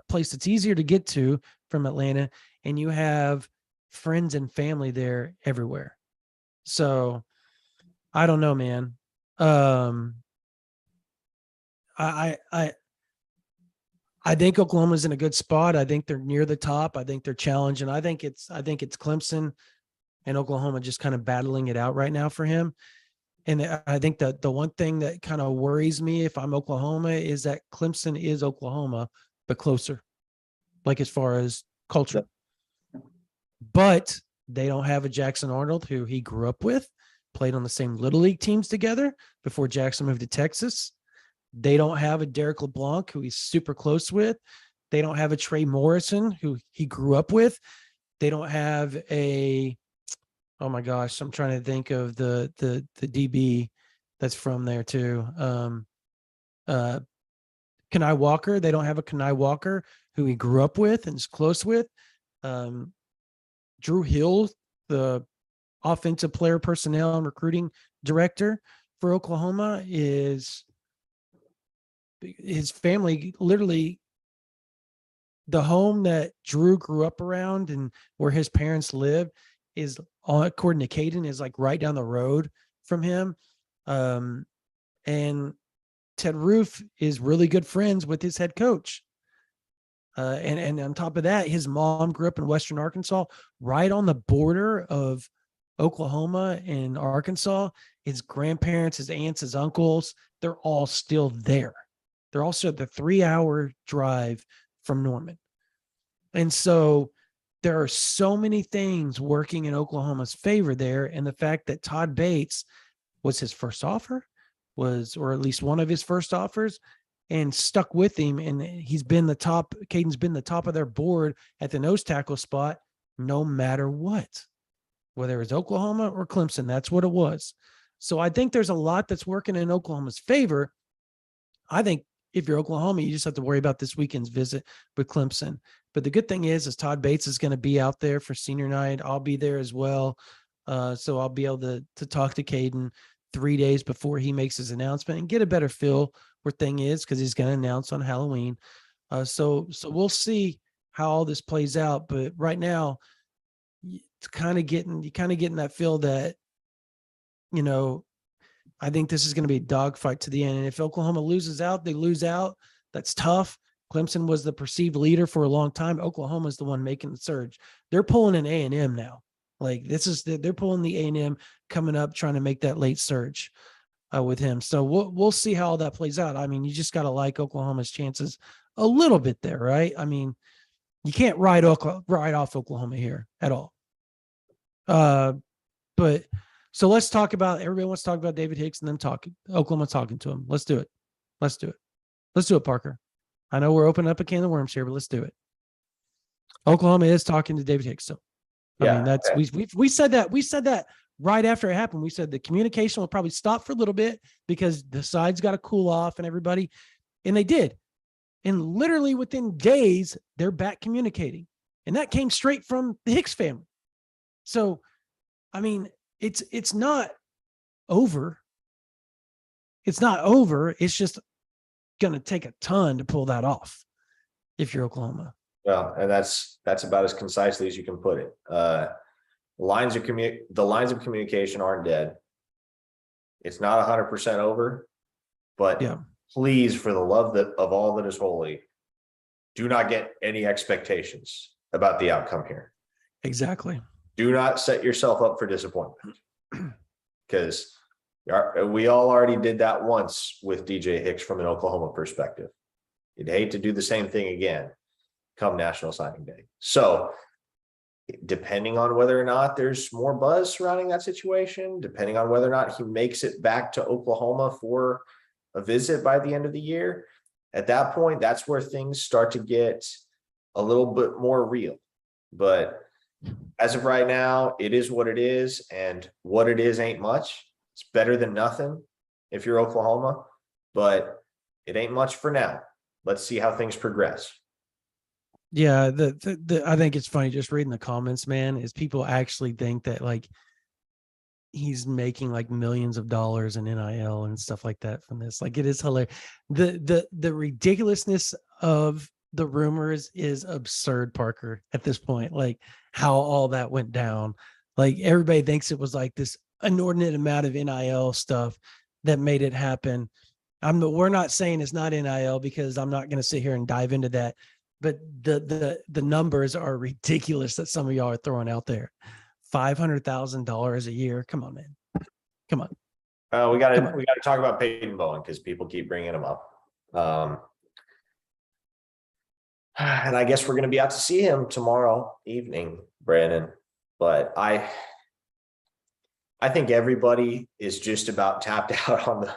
place that's easier to get to from Atlanta, and you have friends and family there everywhere? So I don't know, man. I think Oklahoma's in a good spot. I think they're near the top. I think they're challenging. I think it's Clemson and Oklahoma just kind of battling it out right now for him. And I think that the one thing that kind of worries me if I'm Oklahoma is that Clemson is Oklahoma, but closer, like as far as culture. But they don't have a Jackson Arnold who he grew up with, played on the same Little League teams together before Jackson moved to Texas. They don't have a Derek LeBlanc who he's super close with. They don't have a Trey Morrison who he grew up with. They don't have oh my gosh, I'm trying to think of the DB that's from there too. Kanai Walker. They don't have a Kanai Walker who he grew up with and is close with. Drew Hill, the offensive player personnel and recruiting director for Oklahoma, is his family, literally the home that Drew grew up around and where his parents live is, according to Caden, is like right down the road from him. And Ted Roof is really good friends with his head coach. And on top of that, his mom grew up in Western Arkansas, right on the border of Oklahoma and Arkansas. His grandparents, his aunts, his uncles, they're all still there. They're also the 3-hour drive from Norman. And so there are so many things working in Oklahoma's favor there. And the fact that Todd Bates was his first offer, or at least one of his first offers, and stuck with him. And Caden's been the top of their board at the nose tackle spot, no matter what, whether it's Oklahoma or Clemson. That's what it was. So I think there's a lot that's working in Oklahoma's favor. I think if you're Oklahoma, you just have to worry about this weekend's visit with Clemson. But the good thing is Todd Bates is going to be out there for senior night. I'll be there as well. So I'll be able to talk to Caden 3 days before he makes his announcement and get a better feel where thing is, because he's going to announce on Halloween. So we'll see how all this plays out. But right now, it's kind of getting that feel that, I think this is going to be a dogfight to the end. And if Oklahoma loses out, they lose out. That's tough. Clemson was the perceived leader for a long time. Oklahoma is the one making the surge. They're pulling an A&M now. Like they're pulling the A&M coming up, trying to make that late surge with him. So we'll see how all that plays out. I mean, you just got to like Oklahoma's chances a little bit there, right? I mean, you can't write off Oklahoma here at all. But so let's talk about, everybody wants to talk about David Hicks and them Oklahoma talking to him. Let's do it. Let's do it, Parker. I know we're opening up a can of worms here, but let's do it. Oklahoma is talking to David Hicks. So, I mean, that's, we said that right after it happened. We said the communication will probably stop for a little bit because the sides got to cool off and everybody, and they did. And literally within days, they're back communicating. And that came straight from the Hicks family. So, I mean, it's not over. It's not over. It's just going to take a ton to pull that off. if you're Oklahoma. Well, and that's about as concisely as you can put it. The lines of communication aren't dead. It's not 100% over, but Yeah, please, for the love of all that is holy, do not get any expectations about the outcome here. exactly. Do not set yourself up for disappointment, because we all already did that once with DJ Hicks from an Oklahoma perspective. You'd hate to do the same thing again come National Signing Day. So depending on whether or not there's more buzz surrounding that situation, depending on whether or not he makes it back to Oklahoma for a visit by the end of the year, at that point, that's where things start to get a little bit more real. But as of right now, it is what it is, and what it is ain't much. It's better than nothing if you're Oklahoma, but it ain't much for now. Let's see how things progress. Yeah, I think it's funny just reading the comments, man, is people actually think that like he's making like millions of dollars in NIL and stuff like that from this. Like, it is hilarious. The ridiculousness of the rumors is absurd, Parker, at this point. Like how all that went down. Like everybody thinks it was like this inordinate amount of NIL stuff that made it happen. We're not saying it's not NIL, because I'm not going to sit here and dive into that. But the numbers are ridiculous that some of y'all are throwing out there. $500,000 a year. Come on, man. Come on. We got to talk about Peyton Bowen, because people keep bringing him up. And I guess we're going to be out to see him tomorrow evening, Brandon. But I think everybody is just about tapped out on the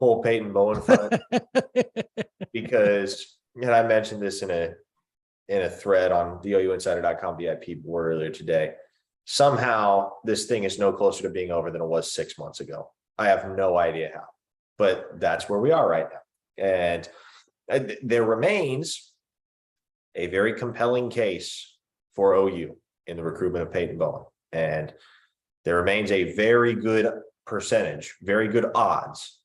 whole Peyton Bowen front, because, and I mentioned this in a thread on the OUinsider.com VIP board earlier today. Somehow this thing is no closer to being over than it was 6 months ago. I have no idea how, but that's where we are right now. And there remains a very compelling case for OU in the recruitment of Peyton Bowen. And there remains a very good percentage, very good odds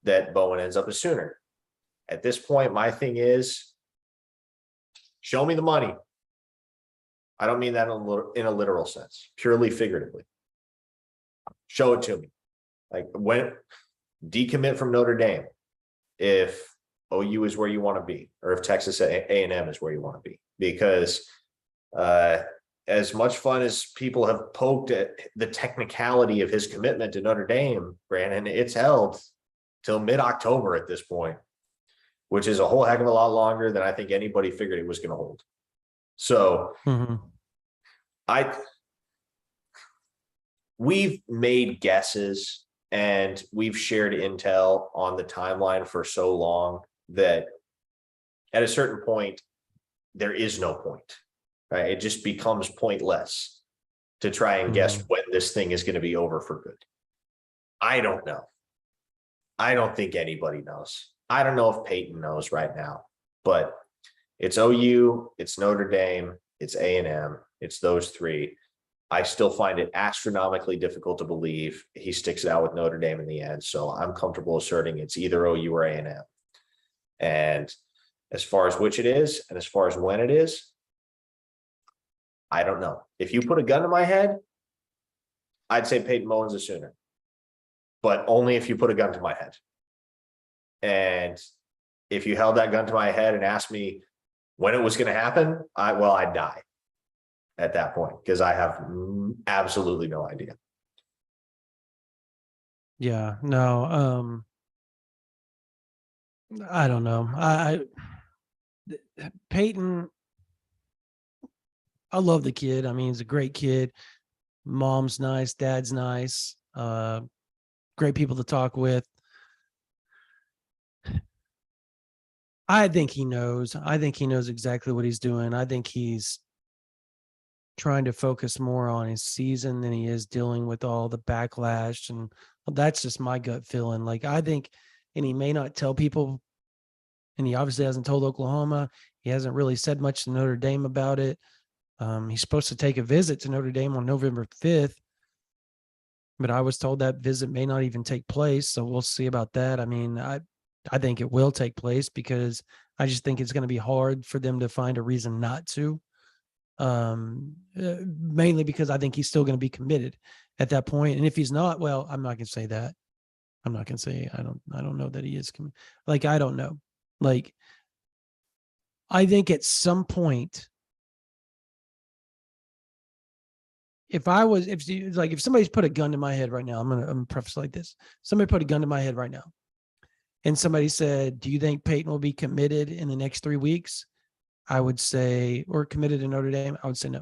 that Bowen ends up a Sooner. At this point, my thing is, show me the money. I don't mean that in a literal sense, purely figuratively. Show it to me. Like, when decommit from Notre Dame, if OU is where you want to be, or if Texas A&M is where you want to be, because as much fun as people have poked at the technicality of his commitment to Notre Dame, Brandon, it's held till mid-October at this point, which is a whole heck of a lot longer than I think anybody figured it was going to hold. So we've made guesses and we've shared intel on the timeline for so long that at a certain point, there is no point, right? It just becomes pointless to try and guess when this thing is going to be over for good. I don't know. I don't think anybody knows. I don't know if Peyton knows right now, but it's OU, it's Notre Dame, it's A&M, it's those three. I still find it astronomically difficult to believe he sticks it out with Notre Dame in the end. So I'm comfortable asserting it's either OU or A&M. And as far as which it is, and as far as when it is, I don't know. If you put a gun to my head, I'd say Peyton Bowen's a Sooner, but only if you put a gun to my head. And if you held that gun to my head and asked me when it was going to happen, I'd die at that point, because I have absolutely no idea. Yeah, no, I don't know. Peyton, I love the kid. I mean, he's a great kid. Mom's nice, dad's nice, great people to talk with. I think he knows. I think he knows exactly what he's doing. I think he's trying to focus more on his season than he is dealing with all the backlash. And that's just my gut feeling. Like, I think, and he may not tell people, and he obviously hasn't told Oklahoma. He hasn't really said much to Notre Dame about it. He's supposed to take a visit to Notre Dame on November 5th, but I was told that visit may not even take place. So we'll see about that. I mean, I I think it will take place because I just think it's going to be hard for them to find a reason not to. Mainly because I think he's still going to be committed at that point. And if he's not, well, I'm not going to say that. I'm not going to say, I don't know that he is. Like, I don't know. Like, I think at some point, if somebody's put a gun to my head right now, I'm gonna preface like this. Somebody put a gun to my head right now, and somebody said, "Do you think Peyton will be committed in the next 3 weeks?" I would say, or committed to Notre Dame. I would say no.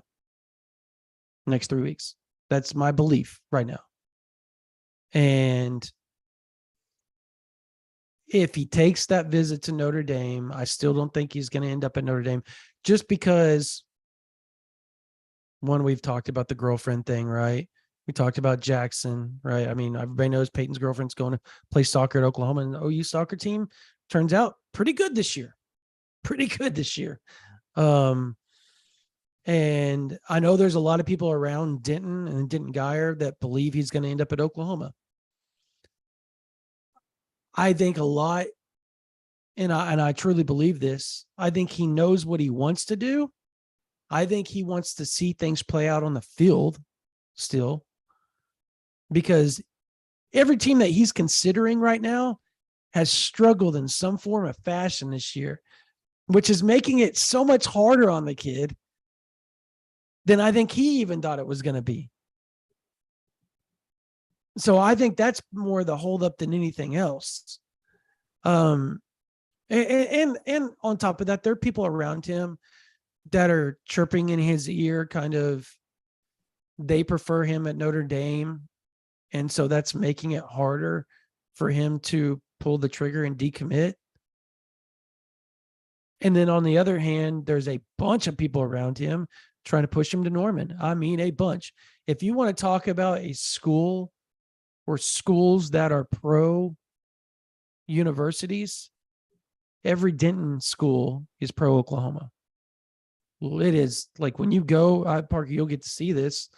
Next 3 weeks. That's my belief right now. And if he takes that visit to Notre Dame, I still don't think he's going to end up at Notre Dame, just because. One, we've talked about the girlfriend thing, right? We talked about Jackson, right? I mean, everybody knows Peyton's girlfriend's going to play soccer at Oklahoma, and the OU soccer team turns out pretty good this year. And I know there's a lot of people around Denton and Denton Guyer that believe he's going to end up at Oklahoma. I think a lot, and I truly believe this, I think he knows what he wants to do. I think he wants to see things play out on the field still, because every team that he's considering right now has struggled in some form of fashion this year, which is making it so much harder on the kid than I think he even thought it was going to be. So I think that's more the holdup than anything else. And on top of that, there are people around him that are chirping in his ear, kind of, they prefer him at Notre Dame. And so that's making it harder for him to pull the trigger and decommit. And then on the other hand, there's a bunch of people around him trying to push him to Norman. I mean, a bunch. If you want to talk about a school or schools that are pro universities, every Denton school is pro Oklahoma. Well, it is like when you go, Parker, you'll get to see this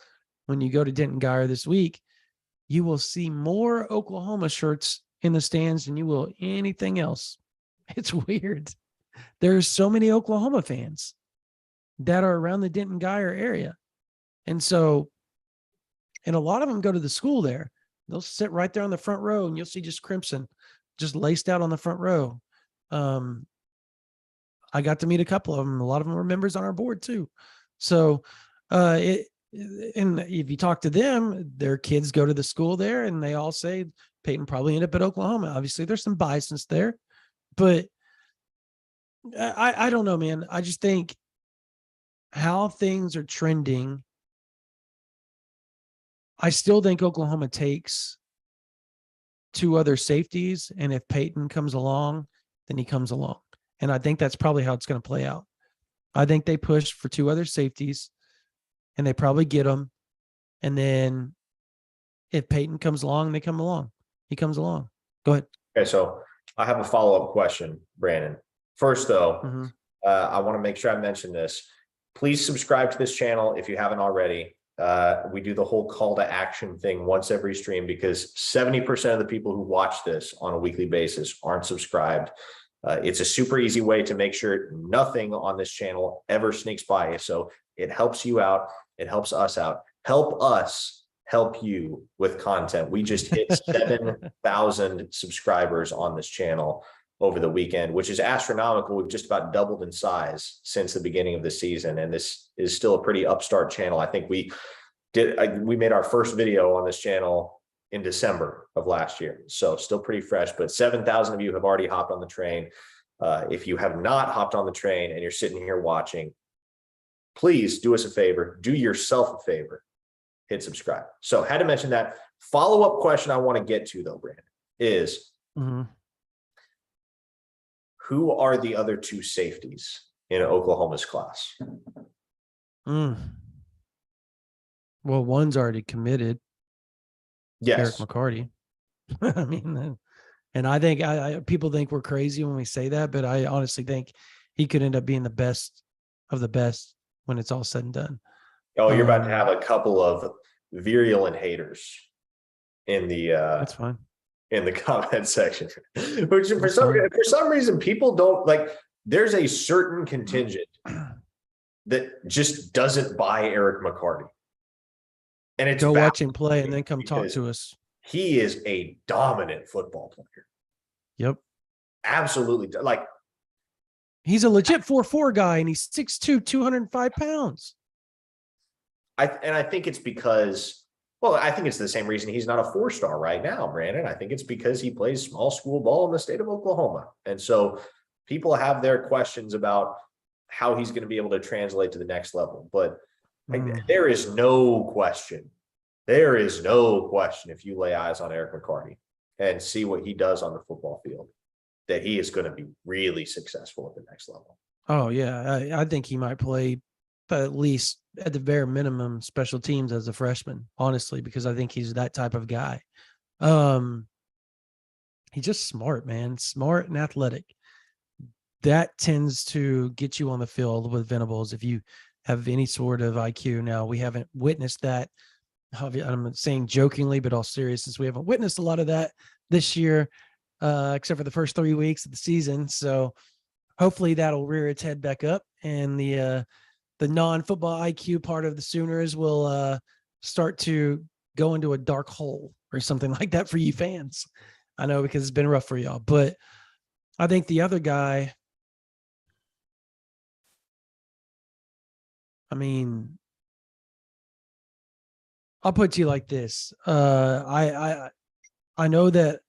when you go to Denton Guyer this week. You will see more Oklahoma shirts in the stands than you will anything else. It's weird. There's so many Oklahoma fans that are around the Denton Guyer area. And a lot of them go to the school there. They'll sit right there on the front row, and you'll see just crimson, just laced out on the front row. I got to meet a couple of them. A lot of them were members on our board too. So, and if you talk to them, their kids go to the school there, and they all say Peyton probably ended up at Oklahoma. Obviously, there's some biasness there, but I don't know, man. I just think how things are trending, I still think Oklahoma takes 2 other safeties, and if Peyton comes along, then he comes along. And I think that's probably how it's going to play out. I think they push for 2 other safeties, and they probably get them. And then if Peyton comes along, they come along. He comes along. Go ahead. Okay, so I have a follow-up question, Brandon. First, though, I want to make sure I mention this. Please subscribe to this channel if you haven't already. We do the whole call to action thing once every stream, because 70% of the people who watch this on a weekly basis aren't subscribed. It's a super easy way to make sure nothing on this channel ever sneaks by you. So it helps you out. It helps us out. Help us help you with content. We just hit 7,000 subscribers on this channel over the weekend, which is astronomical. We've just about doubled in size since the beginning of the season. And this is still a pretty upstart channel. I think we made our first video on this channel in December of last year. So still pretty fresh, but 7,000 of you have already hopped on the train. If you have not hopped on the train and you're sitting here watching, please do us a favor, do yourself a favor, hit subscribe. So had to mention that. Follow-up question I want to get to though, Brandon, is who are the other 2 safeties in Oklahoma's class? Well, one's already committed. Yes. Eric McCarty. I mean, and I think people think we're crazy when we say that, but I honestly think he could end up being the best of the best when it's all said and done. Oh, you're about to have a couple of virulent haters in the that's fine. in the comment section, which for some reason people don't like. There's a certain contingent that just doesn't buy Eric McCarty, and it's go watch him play and then come talk to us. He is a dominant football player. Yep, absolutely. Like, he's a legit 4'4" guy, and he's 6'2", 205 pounds. I think it's because, well, I think it's the same reason he's not a 4-star right now, Brandon. I think it's because he plays small school ball in the state of Oklahoma. And so people have their questions about how he's going to be able to translate to the next level. But there is no question. There is no question if you lay eyes on Eric McCarty and see what he does on the football field, that he is going to be really successful at the next level. Oh, yeah. I think he might play at least at the bare minimum special teams as a freshman, honestly, because I think he's that type of guy. He's just smart, man. Smart and athletic. That tends to get you on the field with Venables if you have any sort of IQ. Now, we haven't witnessed that. I'm saying jokingly, but all seriousness, we haven't witnessed a lot of that this year, except for the first 3 weeks of the season. So hopefully that'll rear its head back up, and the non-football IQ part of the Sooners will start to go into a dark hole or something like that for you fans. I know, because it's been rough for y'all, but I think the other guy, I mean, I'll put it to you like this. I know that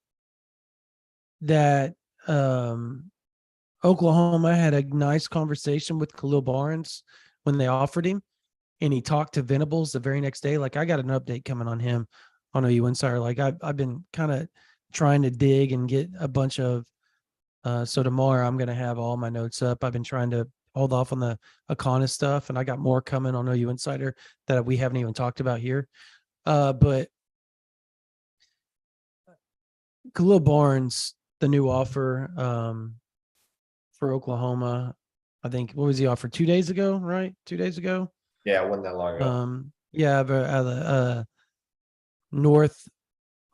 Oklahoma had a nice conversation with Khalil Barnes when they offered him, and he talked to Venables the very next day. Like, I got an update coming on him on OU Insider. Like, I've been kind of trying to dig and get a bunch of, so tomorrow I'm going to have all my notes up. I've been trying to hold off on the Akana stuff, and I got more coming on OU Insider that we haven't even talked about here. But Khalil Barnes, the new offer for Oklahoma, I think, what was he offered 2 days ago, right? 2 days ago? Yeah, it wasn't that long ago. Yeah, but North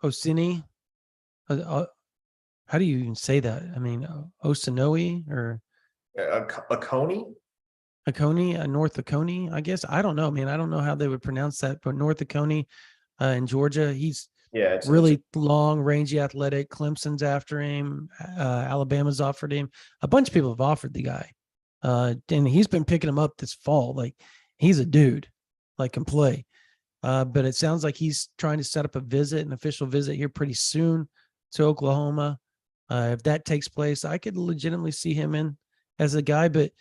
Osini. How do you even say that? I mean, Osinoe or Oconee? Oconee, North Oconee, I guess. I don't know, man. I don't know how they would pronounce that, but North Oconee in Georgia, he's really long, rangy, athletic. Clemson's after him. Alabama's offered him. A bunch of people have offered the guy. And he's been picking him up this fall. Like, he's a dude, like, can play. But it sounds like he's trying to set up an official visit here pretty soon to Oklahoma. If that takes place, I could legitimately see him in as a guy. But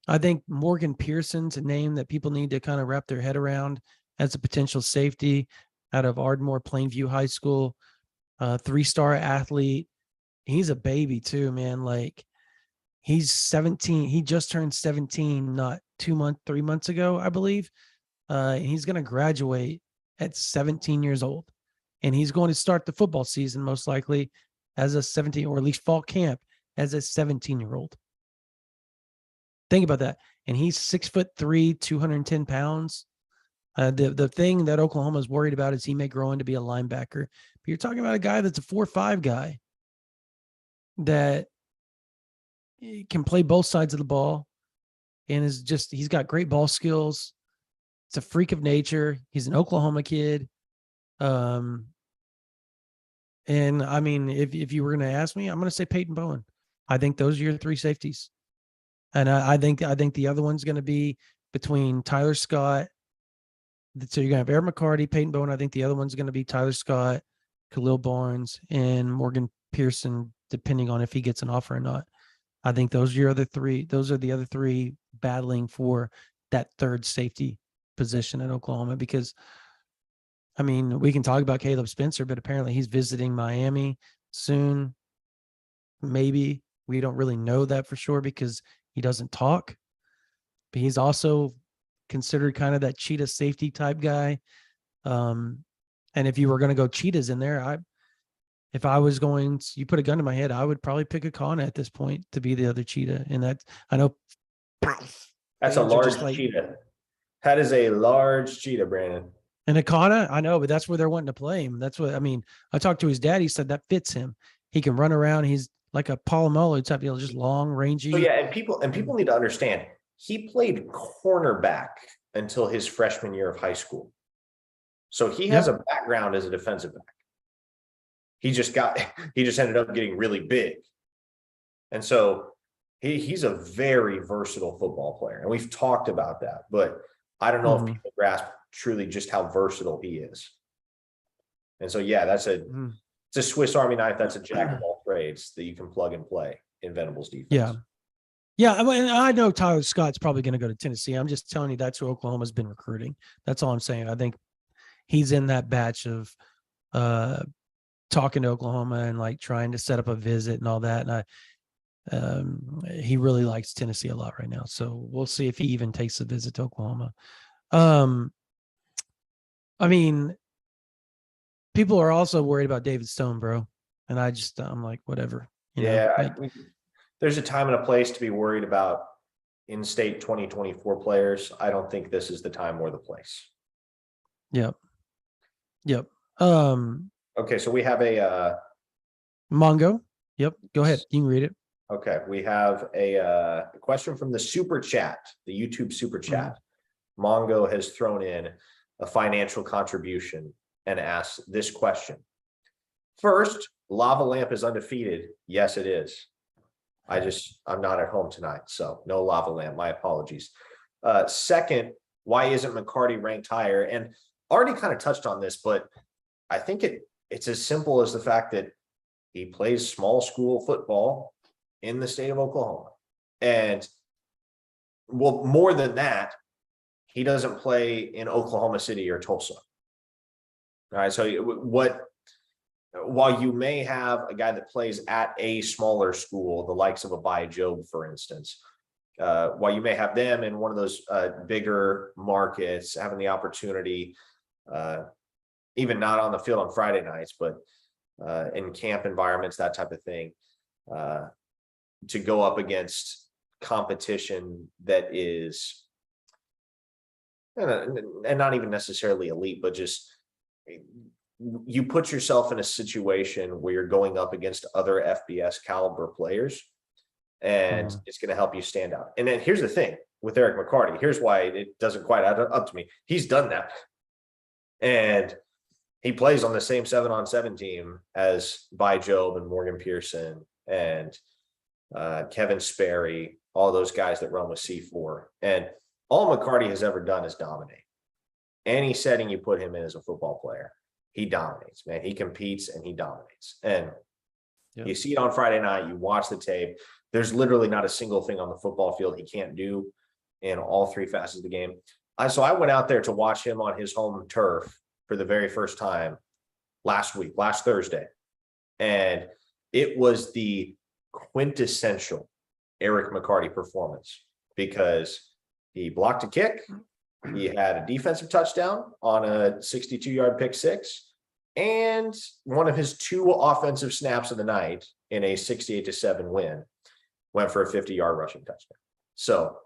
I think Morgan Pearson's a name that people need to kind of wrap their head around as a potential safety out of Ardmore Plainview High School. 3-star athlete. He's a baby too, man. Like, he's 17. He just turned 17 not 3 months ago, I believe. He's going to graduate at 17 years old, and he's going to start the football season most likely as a 17, or at least fall camp as a 17-year-old. Think about that. And he's 6'3", 210 pounds. The thing that Oklahoma is worried about is he may grow into be a linebacker. But you're talking about a guy that's a 4'5" guy that can play both sides of the ball, and he's got great ball skills. It's a freak of nature. He's an Oklahoma kid. And I mean, if you were going to ask me, I'm going to say Peyton Bowen. I think those are your three safeties. And I think the other one's going to be between Tyler Scott. So you're going to have Eric McCarty, Peyton Bowen. I think the other one's going to be Tyler Scott, Khalil Barnes, and Morgan Pearson, depending on if he gets an offer or not. I think those are your other three. Those are the other three battling for that third safety position at Oklahoma, because, I mean, we can talk about Caleb Spencer, but apparently he's visiting Miami soon. Maybe. We don't really know that for sure because he doesn't talk. But he's also considered kind of that cheetah safety type guy. And if you were going to go cheetahs in there, if I was going to, you put a gun to my head, I would probably pick Akana at this point to be the other cheetah. And that, I know. That's a large cheetah. That is a large cheetah, Brandon. And Akana, I know, but that's where they're wanting to play him. That's what I mean. I talked to his dad. He said that fits him. He can run around. He's like a Polamalu type deal, just long, rangy. So yeah, and people need to understand he played cornerback until his freshman year of high school. So he has a background as a defensive back. He just ended up getting really big. And so he's a very versatile football player. And we've talked about that, but I don't know if people grasp truly just how versatile he is. And so, yeah, it's a Swiss Army knife. That's a jack of all trades that you can plug and play in Venables defense. Yeah. Yeah. I mean, I know Tyler Scott's probably going to go to Tennessee. I'm just telling you that's who Oklahoma's been recruiting. That's all I'm saying. I think he's in that batch of talking to Oklahoma and like trying to set up a visit and all that. And he really likes Tennessee a lot right now. So we'll see if he even takes a visit to Oklahoma. I mean, people are also worried about David Stone, bro. And I'm like, whatever. You know, there's a time and a place to be worried about in-state 2024 players. I don't think this is the time or the place. Yep. Okay, so we have a Mongo. Yep. Go ahead. You can read it. Okay, we have a question from the super chat, the YouTube super chat. Mongo has thrown in a financial contribution and asks this question. First, Lava Lamp is undefeated. Yes, it is. I'm not at home tonight, so no Lava Lamp. My apologies. Second, why isn't McCarty ranked higher? And already kind of touched on this, but I think it's as simple as the fact that he plays small school football in the state of Oklahoma. And well, more than that, he doesn't play in Oklahoma City or Tulsa. All right. So while you may have a guy that plays at a smaller school, the likes of a By Job, for instance, while you may have them in one of those bigger markets, having the opportunity, even not on the field on Friday nights, but in camp environments, that type of thing, to go up against competition that is, and not even necessarily elite, but just you put yourself in a situation where you're going up against other FBS caliber players, and it's going to help you stand out. And then here's the thing with Eric McCarty. Here's why it doesn't quite add up to me. He's done that. And he plays on the same 7-on-7 team as By Job and Morgan Pearson and Kevin Sperry, all those guys that run with C4. And all McCarty has ever done is dominate. Any setting you put him in as a football player, he dominates, man. He competes and he dominates. And you see it on Friday night, you watch the tape. There's literally not a single thing on the football field he can't do in all three facets of the game. So I went out there to watch him on his home turf for the very first time last Thursday. And it was the quintessential Eric McCarty performance because he blocked a kick. He had a defensive touchdown on a 62-yard pick six, and one of his two offensive snaps of the night in a 68-7 win went for a 50-yard rushing touchdown. So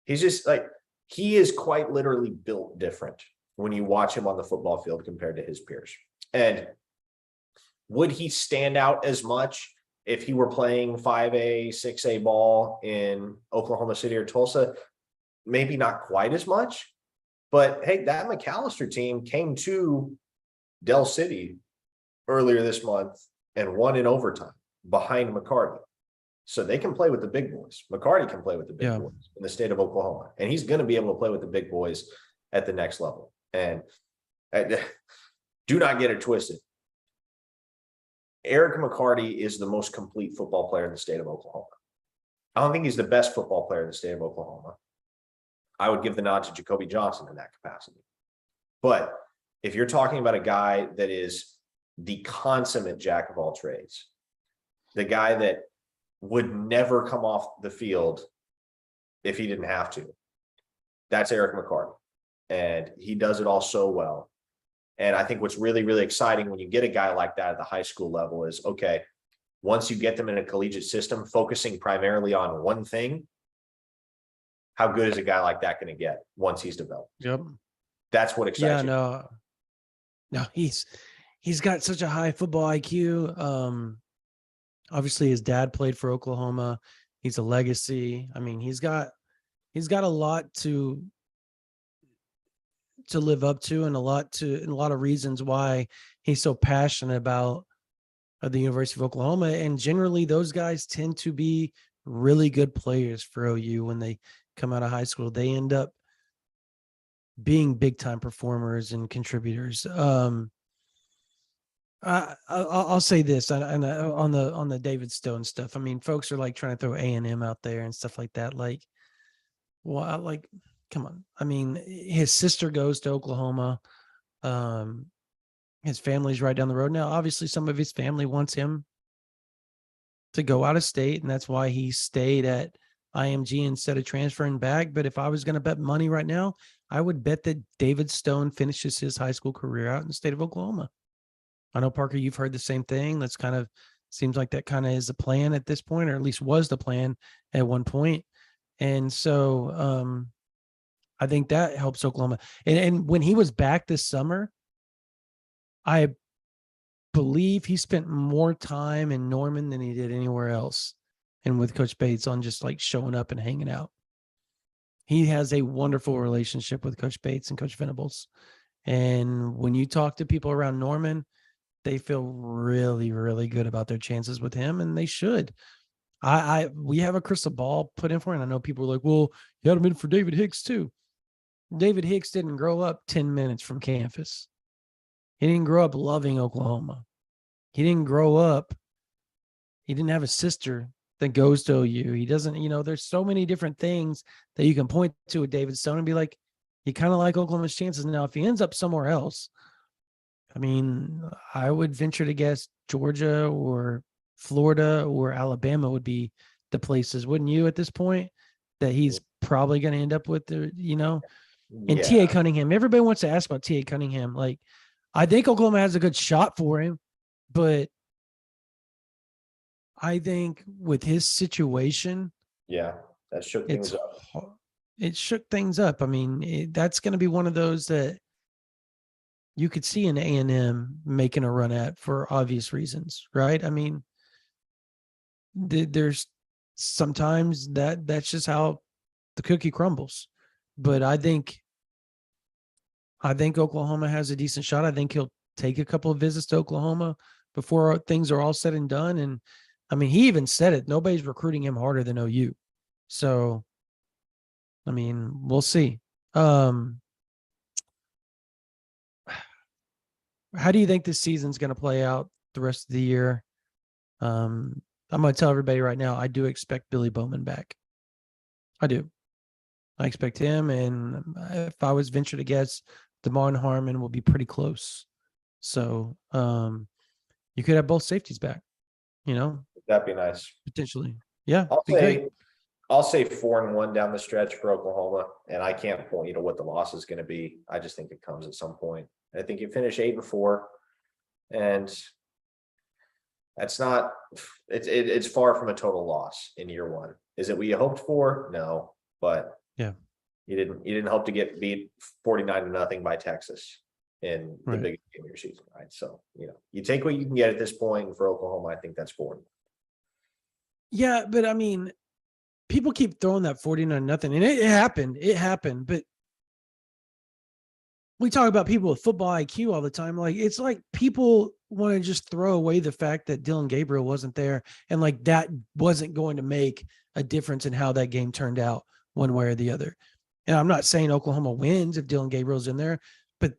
he's just like, he is quite literally built different when you watch him on the football field compared to his peers. And would he stand out as much if he were playing 5A, 6A ball in Oklahoma City or Tulsa? Maybe not quite as much, but hey, that McAllister team came to Del City earlier this month and won in overtime behind McCarty. So they can play with the big boys. McCarty can play with the big boys in the state of Oklahoma, and he's going to be able to play with the big boys at the next level. And do not get it twisted. Eric McCarty is the most complete football player in the state of Oklahoma. I don't think he's the best football player in the state of Oklahoma. I would give the nod to Jacoby Johnson in that capacity. But if you're talking about a guy that is the consummate jack of all trades, the guy that would never come off the field if he didn't have to, that's Eric McCarty. And he does it all so well. And I think what's really, really exciting when you get a guy like that at the high school level is, okay, once you get them in a collegiate system, focusing primarily on one thing, how good is a guy like that going to get once he's developed? Yep. That's what excites Yeah, you. no, he's got such a high football IQ. Obviously his dad played for Oklahoma. He's a legacy. I mean, he's got a lot to live up to, and a lot of reasons why he's so passionate about the University of Oklahoma. And generally those guys tend to be really good players for OU when they come out of high school. They end up being big time performers and contributors. I'll say this on the David Stone stuff. I mean, folks are like trying to throw A&M out there and stuff like that. Like, well, like, come on. I mean, his sister goes to Oklahoma. His family's right down the road now. Obviously, some of his family wants him to go out of state, and that's why he stayed at IMG instead of transferring back. But if I was going to bet money right now, I would bet that David Stone finishes his high school career out in the state of Oklahoma. I know, Parker, you've heard the same thing. That's kind of seems like that kind of is the plan at this point, or at least was the plan at one point. And so I think that helps Oklahoma. And when he was back this summer, I believe he spent more time in Norman than he did anywhere else. And with Coach Bates on just like showing up and hanging out. He has a wonderful relationship with Coach Bates and Coach Venables. And when you talk to people around Norman, they feel really, really good about their chances with him, and they should. We have a crystal ball put in for him. I know people are like, well, you had him in for David Hicks too. David Hicks didn't grow up 10 minutes from campus. He didn't grow up loving Oklahoma. He didn't grow up. He didn't have a sister that goes to OU. He doesn't, there's so many different things that you can point to with David Stone and be like, you kind of like Oklahoma's chances. Now, if he ends up somewhere else, I mean, I would venture to guess Georgia or Florida or Alabama would be the places, wouldn't you, at this point, that he's probably going to end up with, and Yeah. T.A. Cunningham. Everybody wants to ask about T.A. Cunningham. Like, I think Oklahoma has a good shot for him, but I think with his situation, Yeah, that shook things up. It shook things up. I mean, that's going to be one of those that you could see an A&M making a run at for obvious reasons, right? I mean, there's sometimes that's just how the cookie crumbles. But I think Oklahoma has a decent shot. I think he'll take a couple of visits to Oklahoma before things are all said and done. And I mean, he even said it. Nobody's recruiting him harder than OU. So, I mean, we'll see. How do you think this season's going to play out the rest of the year? I'm going to tell everybody right now, I do expect Billy Bowman back. I do. I expect him. And if I was venture to guess, Damon Harmon will be pretty close. So you could have both safeties back, That'd be nice. potentially. Yeah. I'll say 4-1 down the stretch for Oklahoma, and I can't point what the loss is going to be. I just think it comes at some point. I think you finish 8-4, and that's not. It's far from a total loss in year one. Is it what you hoped for? No, but yeah, you didn't hope to get beat 49-0 by Texas in the biggest game of your season, right? So you take what you can get at this point. And for Oklahoma, I think that's 4. Yeah, but I mean, people keep throwing that 49-0, and it happened. But we talk about people with football IQ all the time. Like, it's like people want to just throw away the fact that Dylan Gabriel wasn't there, and like that wasn't going to make a difference in how that game turned out one way or the other. And I'm not saying Oklahoma wins if Dylan Gabriel's in there, but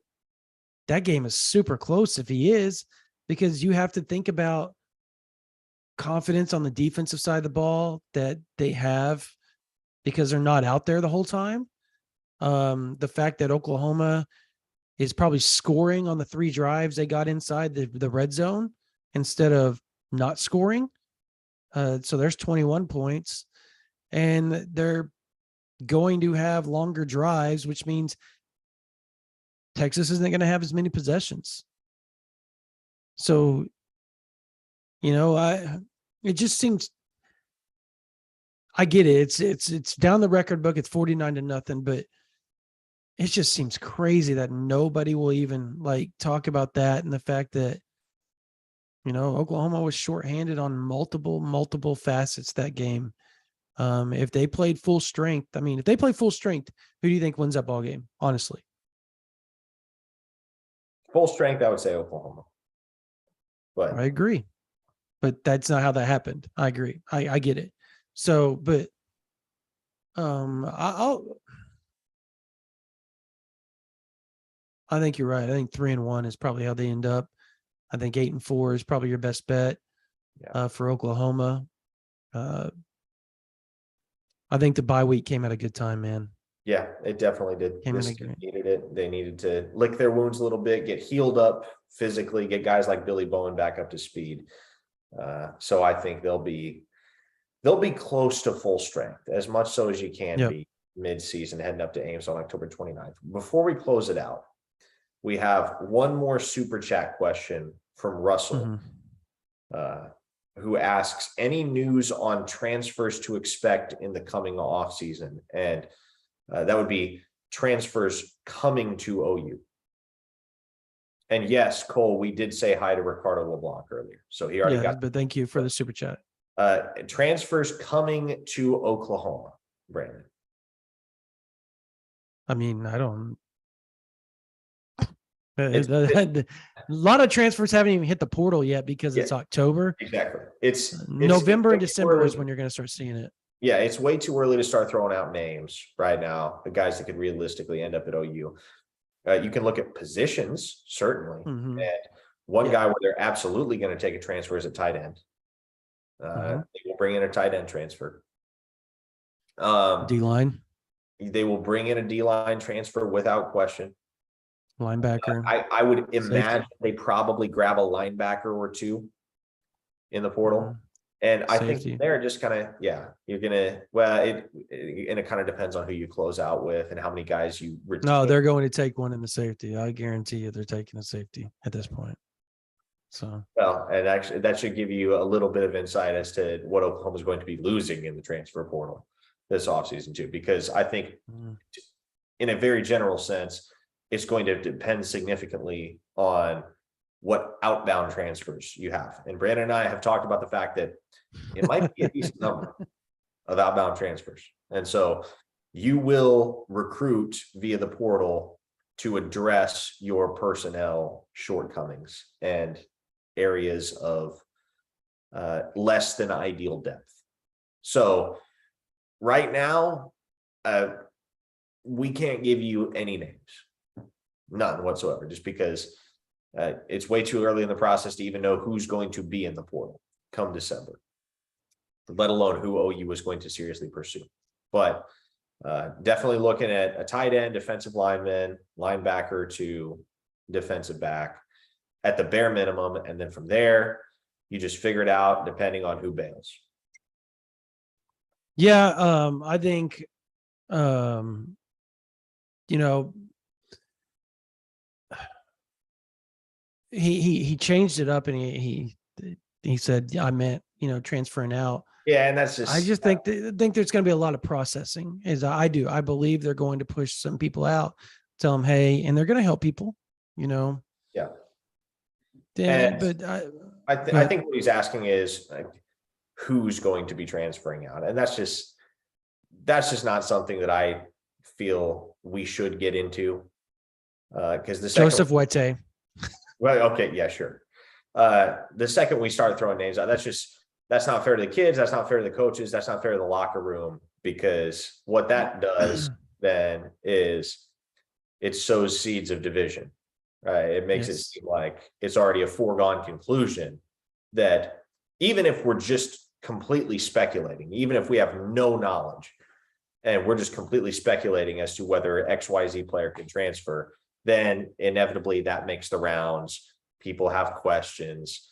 that game is super close if he is, because you have to think about confidence on the defensive side of the ball that they have because they're not out there the whole time. The fact that Oklahoma is probably scoring on the 3 drives they got inside the red zone instead of not scoring. So there's 21 points, and they're going to have longer drives, which means Texas isn't going to have as many possessions. So, it just seems, I get it. It's down the record book. It's 49-0, but it just seems crazy that nobody will even like talk about that, and the fact that, Oklahoma was shorthanded on multiple facets that game. If they played full strength, who do you think wins that ball game? Honestly, Full strength, I would say Oklahoma. But I agree, but that's not how that happened. I agree. I get it. So, but I think you're right. I think 3-1 is probably how they end up. I think 8-4 is probably your best bet for Oklahoma. I think the bye week came at a good time, man. yeah, it definitely did. This team needed it. They needed to lick their wounds a little bit, get healed up physically, get guys like Billy Bowen back up to speed. So I think they'll be close to full strength, as much so as you can be mid-season heading up to Ames on October 29th. Before we close it out, we have one more super chat question from Russell, who asks, any news on transfers to expect in the coming off season? And that would be transfers coming to OU. And yes, Cole, we did say hi to Ricardo LeBlanc earlier, so he already got. But thank you for the super chat. Transfers coming to Oklahoma, Brandon. I mean, I don't. A lot of transfers haven't even hit the portal yet because it's October. Exactly. It's November and December is when you're going to start seeing it. Yeah, it's way too early to start throwing out names right now, the guys that could realistically end up at OU. You can look at positions, certainly. And one guy where they're absolutely going to take a transfer is a tight end. They will bring in a tight end transfer. D-line. They will bring in a D-line transfer without question. Linebacker. I would imagine they probably grab a linebacker or two in the portal. And I think they're just kind of, you're going to, and it kind of depends on who you close out with and how many guys you retain. No, they're going to take one in the safety. I guarantee you they're taking a safety at this point. So, well, and actually that should give you a little bit of insight as to what Oklahoma is going to be losing in the transfer portal this offseason too, because I think in a very general sense, it's going to depend significantly on what outbound transfers you have. And Brandon and I have talked about the fact that it might be a decent number of outbound transfers. And so you will recruit via the portal to address your personnel shortcomings and areas of less than ideal depth. So right now, we can't give you any names, none whatsoever, just because it's way too early in the process to even know who's going to be in the portal come December, let alone who OU is going to seriously pursue. But definitely looking at a tight end, defensive lineman, linebacker to defensive back at the bare minimum. And then from there, you just figure it out depending on who bails. Yeah, I think, he changed it up, and he said, I meant, transferring out. Yeah, and that's just, I just think there's going to be a lot of processing. I believe they're going to push some people out, tell them, hey, and they're going to help people, Yeah. But I think what he's asking is like, who's going to be transferring out, and that's just not something that I feel we should get into. Because the Joseph Wete. Well, okay, yeah, sure. The second we start throwing names out, that's not fair to the kids. That's not fair to the coaches. That's not fair to the locker room, because what that does then is it sows seeds of division, right? It makes it seem like it's already a foregone conclusion that even if we're just completely speculating, even if we have no knowledge and we're just completely speculating as to whether XYZ player can transfer, then inevitably that makes the rounds. People have questions.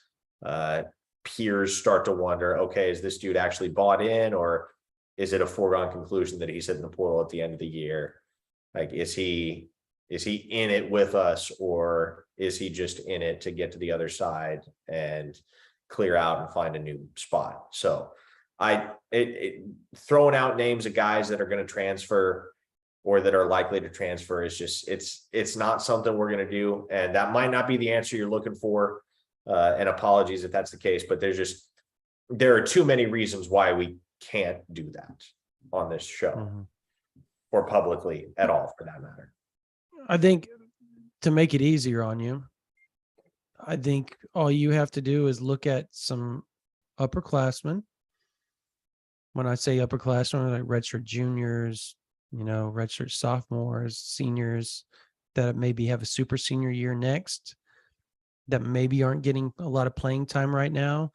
Peers start to wonder, okay, is this dude actually bought in, or is it a foregone conclusion that he's hitting the portal at the end of the year? Like, is he in it with us, or is he just in it to get to the other side and clear out and find a new spot? So throwing out names of guys that are going to transfer or that are likely to transfer is just, it's not something we're going to do. And that might not be the answer you're looking for. And apologies if that's the case, but there are too many reasons why we can't do that on this show or publicly at all, for that matter. I think to make it easier on you, I think all you have to do is look at some upperclassmen. When I say upperclassmen, like redshirt juniors, redshirt sophomores, seniors that maybe have a super senior year next, that maybe aren't getting a lot of playing time right now,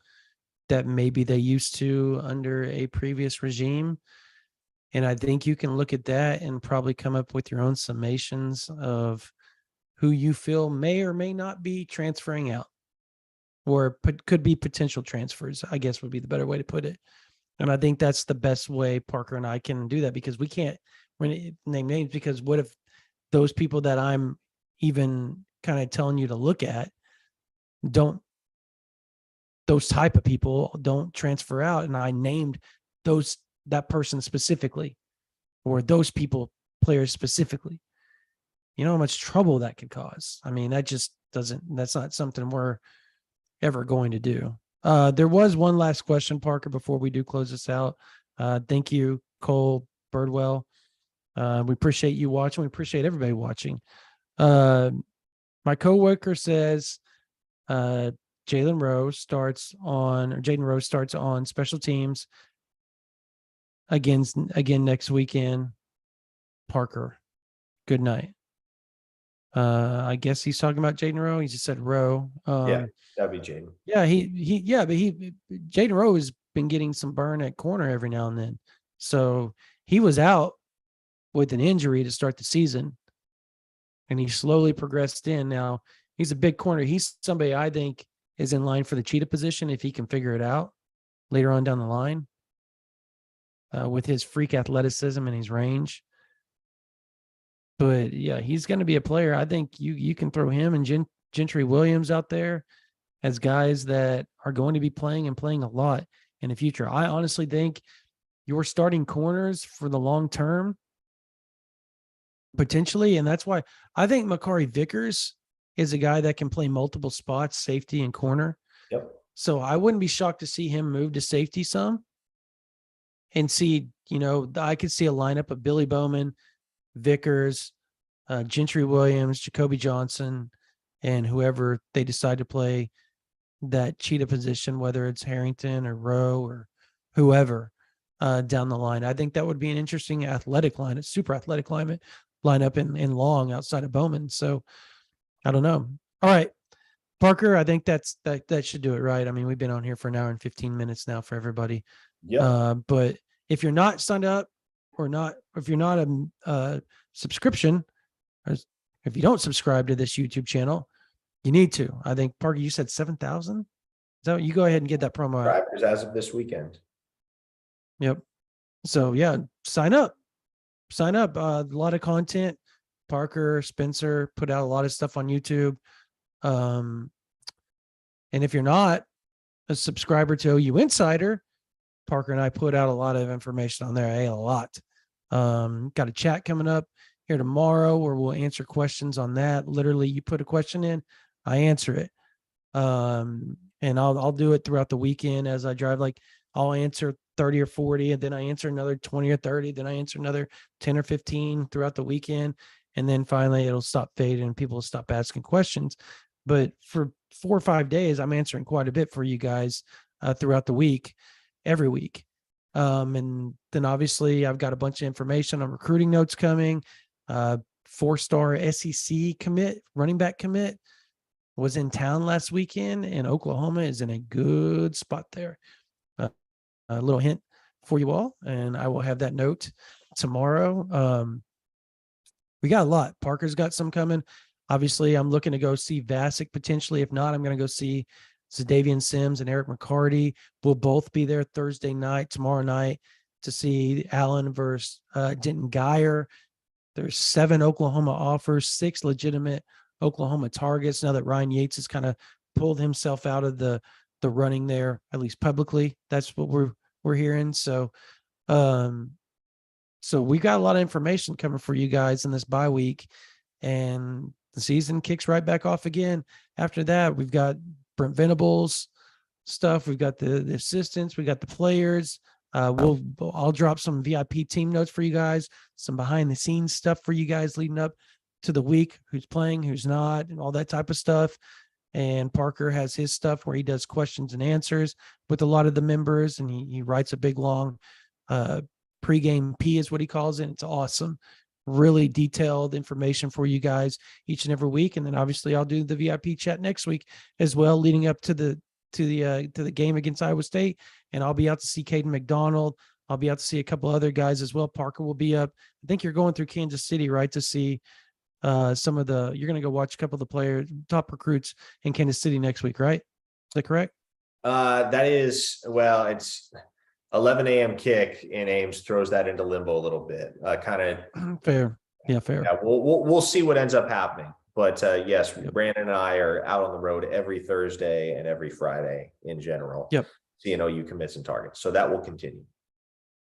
that maybe they used to under a previous regime. And I think you can look at that and probably come up with your own summations of who you feel may or may not be transferring out, or could be potential transfers, I guess would be the better way to put it. And I think that's the best way Parker and I can do that, because we can't name names, because what if those people that I'm even kind of telling you to look at those type of people don't transfer out, and I named that person specifically, or those players specifically. You know how much trouble that could cause. I mean, that's not something we're ever going to do. There was one last question, Parker, before we do close this out. Thank you, Cole Birdwell. We appreciate you watching. We appreciate everybody watching. My coworker says Jaden Rose starts on special teams again next weekend. Parker, good night. I guess he's talking about Jaden Rowe. He just said Rowe. Yeah, that'd be Jaden. Yeah, Jaden Rowe has been getting some burn at corner every now and then. So he was out with an injury to start the season, and he slowly progressed in. Now he's a big corner. He's somebody I think is in line for the cheetah position if he can figure it out later on down the line, with his freak athleticism and his range. But yeah, he's going to be a player. I think you can throw him and Gentry Williams out there as guys that are going to be playing a lot in the future. I honestly think your starting corners for the long term, potentially, and that's why I think Makari Vickers is a guy that can play multiple spots, safety and corner. Yep. So I wouldn't be shocked to see him move to safety some and see, I could see a lineup of Billy Bowman, Vickers, Gentry Williams, Jacoby Johnson, and whoever they decide to play that cheetah position, whether it's Harrington or Rowe or whoever down the line. I think that would be an interesting athletic line, a super athletic lineup in long outside of Bowman. So I don't know. All right, Parker, I think that should do it, right? I mean, we've been on here for an hour and 15 minutes now for everybody. Yeah. But if you're not signed up if you're not a subscription, or if you don't subscribe to this YouTube channel, you need to. I think, Parker, you said 7,000? So you go ahead and get that promo out. Subscribers as of this weekend. Yep. So yeah, sign up. A lot of content. Parker, Spencer put out a lot of stuff on YouTube. And if you're not a subscriber to OU Insider, Parker and I put out a lot of information on there. A lot. Got a chat coming up here tomorrow where we'll answer questions on that. Literally, you put a question in, I answer it. And I'll do it throughout the weekend as I drive. Like, I'll answer 30 or 40, and then I answer another 20 or 30, then I answer another 10 or 15 throughout the weekend. And then finally it'll stop fading and people will stop asking questions. But for 4 or 5 days, I'm answering quite a bit for you guys throughout the week, every week. And then obviously I've got a bunch of information on recruiting notes coming. 4-star SEC commit, running back commit was in town last weekend, and Oklahoma is in a good spot there. A little hint for you all, and I will have that note tomorrow. We got a lot. Parker's got some coming. Obviously, I'm looking to go see Vasek potentially. If not, I'm going to go see Zadavian Sims and Eric McCarty. We'll both be there Thursday night, tomorrow night, to see Allen versus Denton Geyer. There's 7 Oklahoma offers, 6 legitimate Oklahoma targets. Now that Ryan Yates has kind of pulled himself out of the running there, at least publicly, that's what we're hearing. So So we got a lot of information coming for you guys in this bye week, and the season kicks right back off again. After that, we've got Brent Venables stuff. We've got the assistants. We got the players. I'll drop some VIP team notes for you guys, some behind the scenes stuff for you guys leading up to the week, who's playing, who's not, and all that type of stuff. And Parker has his stuff where he does questions and answers with a lot of the members, and he writes a big long pregame P is what he calls it. It's awesome. Really detailed information for you guys each and every week. And then obviously I'll do the VIP chat next week as well, leading up to the game against Iowa State. And I'll be out to see Caden McDonald. I'll be out to see a couple other guys as well. Parker will be up. I think you're going through Kansas City, right, to see some of the, you're going to go watch a couple of the players, top recruits in Kansas City next week, right? Is that correct? That is, well, it's 11 a.m. kick in Ames, throws that into limbo a little bit. Kind of fair. Yeah, fair. Yeah, we'll see what ends up happening. But yes, yep. Brandon and I are out on the road every Thursday and every Friday in general. Yep. Seeing OU commits and targets. So that will continue.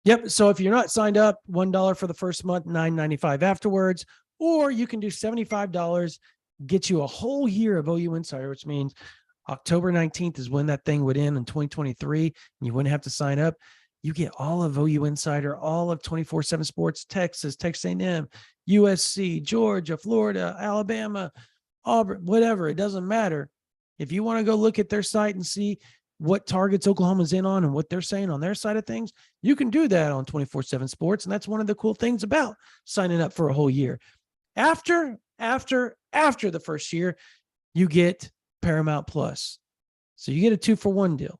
Yep. So if you're not signed up, $1 for the first month, $9.95 afterwards, or you can do $75, get you a whole year of OU Insider, which means October 19th is when that thing would end in 2023, and you wouldn't have to sign up. You get all of OU Insider, all of 24/7 Sports, Texas, Texas A&M, USC, Georgia, Florida, Alabama, Auburn, whatever. It doesn't matter. If you want to go look at their site and see what targets Oklahoma's in on and what they're saying on their side of things, you can do that on 24/7 Sports. And that's one of the cool things about signing up for a whole year. After the first year, you get Paramount Plus. So you get a 2-for-1 deal.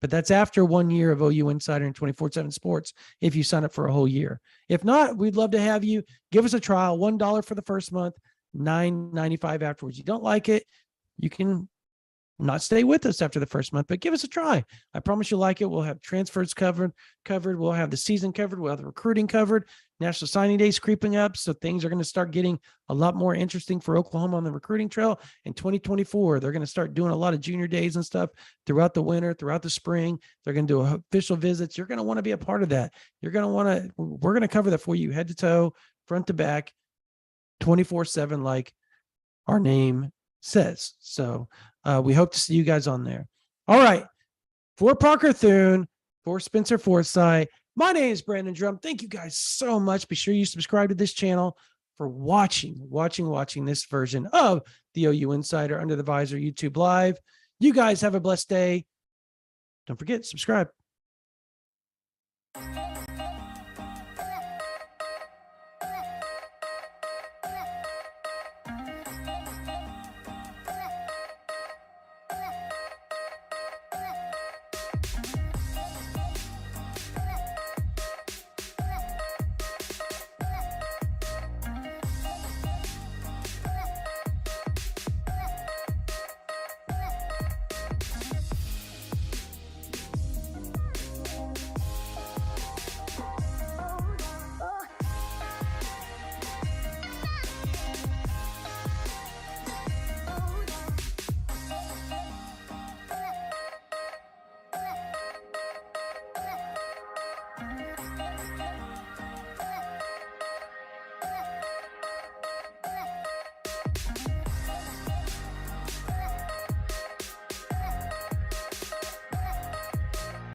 But that's after 1 year of OU Insider and 24/7 Sports if you sign up for a whole year. If not, we'd love to have you. Give us a trial, $1 for the first month, $9.95 afterwards. You don't like it, you can not stay with us after the first month, but give us a try. I promise you'll like it. We'll have transfers covered. We'll have the season covered. We'll have the recruiting covered. National Signing Day is creeping up, so things are going to start getting a lot more interesting for Oklahoma on the recruiting trail. In 2024, they're going to start doing a lot of junior days and stuff throughout the winter, throughout the spring. They're going to do official visits. You're going to want to be a part of that. We're going to cover that for you, head to toe, front to back, 24/7, like our name says. So we hope to see you guys on there. All right. For Parker Thune, for Spencer Forsythe, my name is Brandon Drumm. Thank you guys so much. Be sure you subscribe to this channel for watching this version of the OU Insider Under the Visor YouTube Live. You guys have a blessed day. Don't forget, subscribe.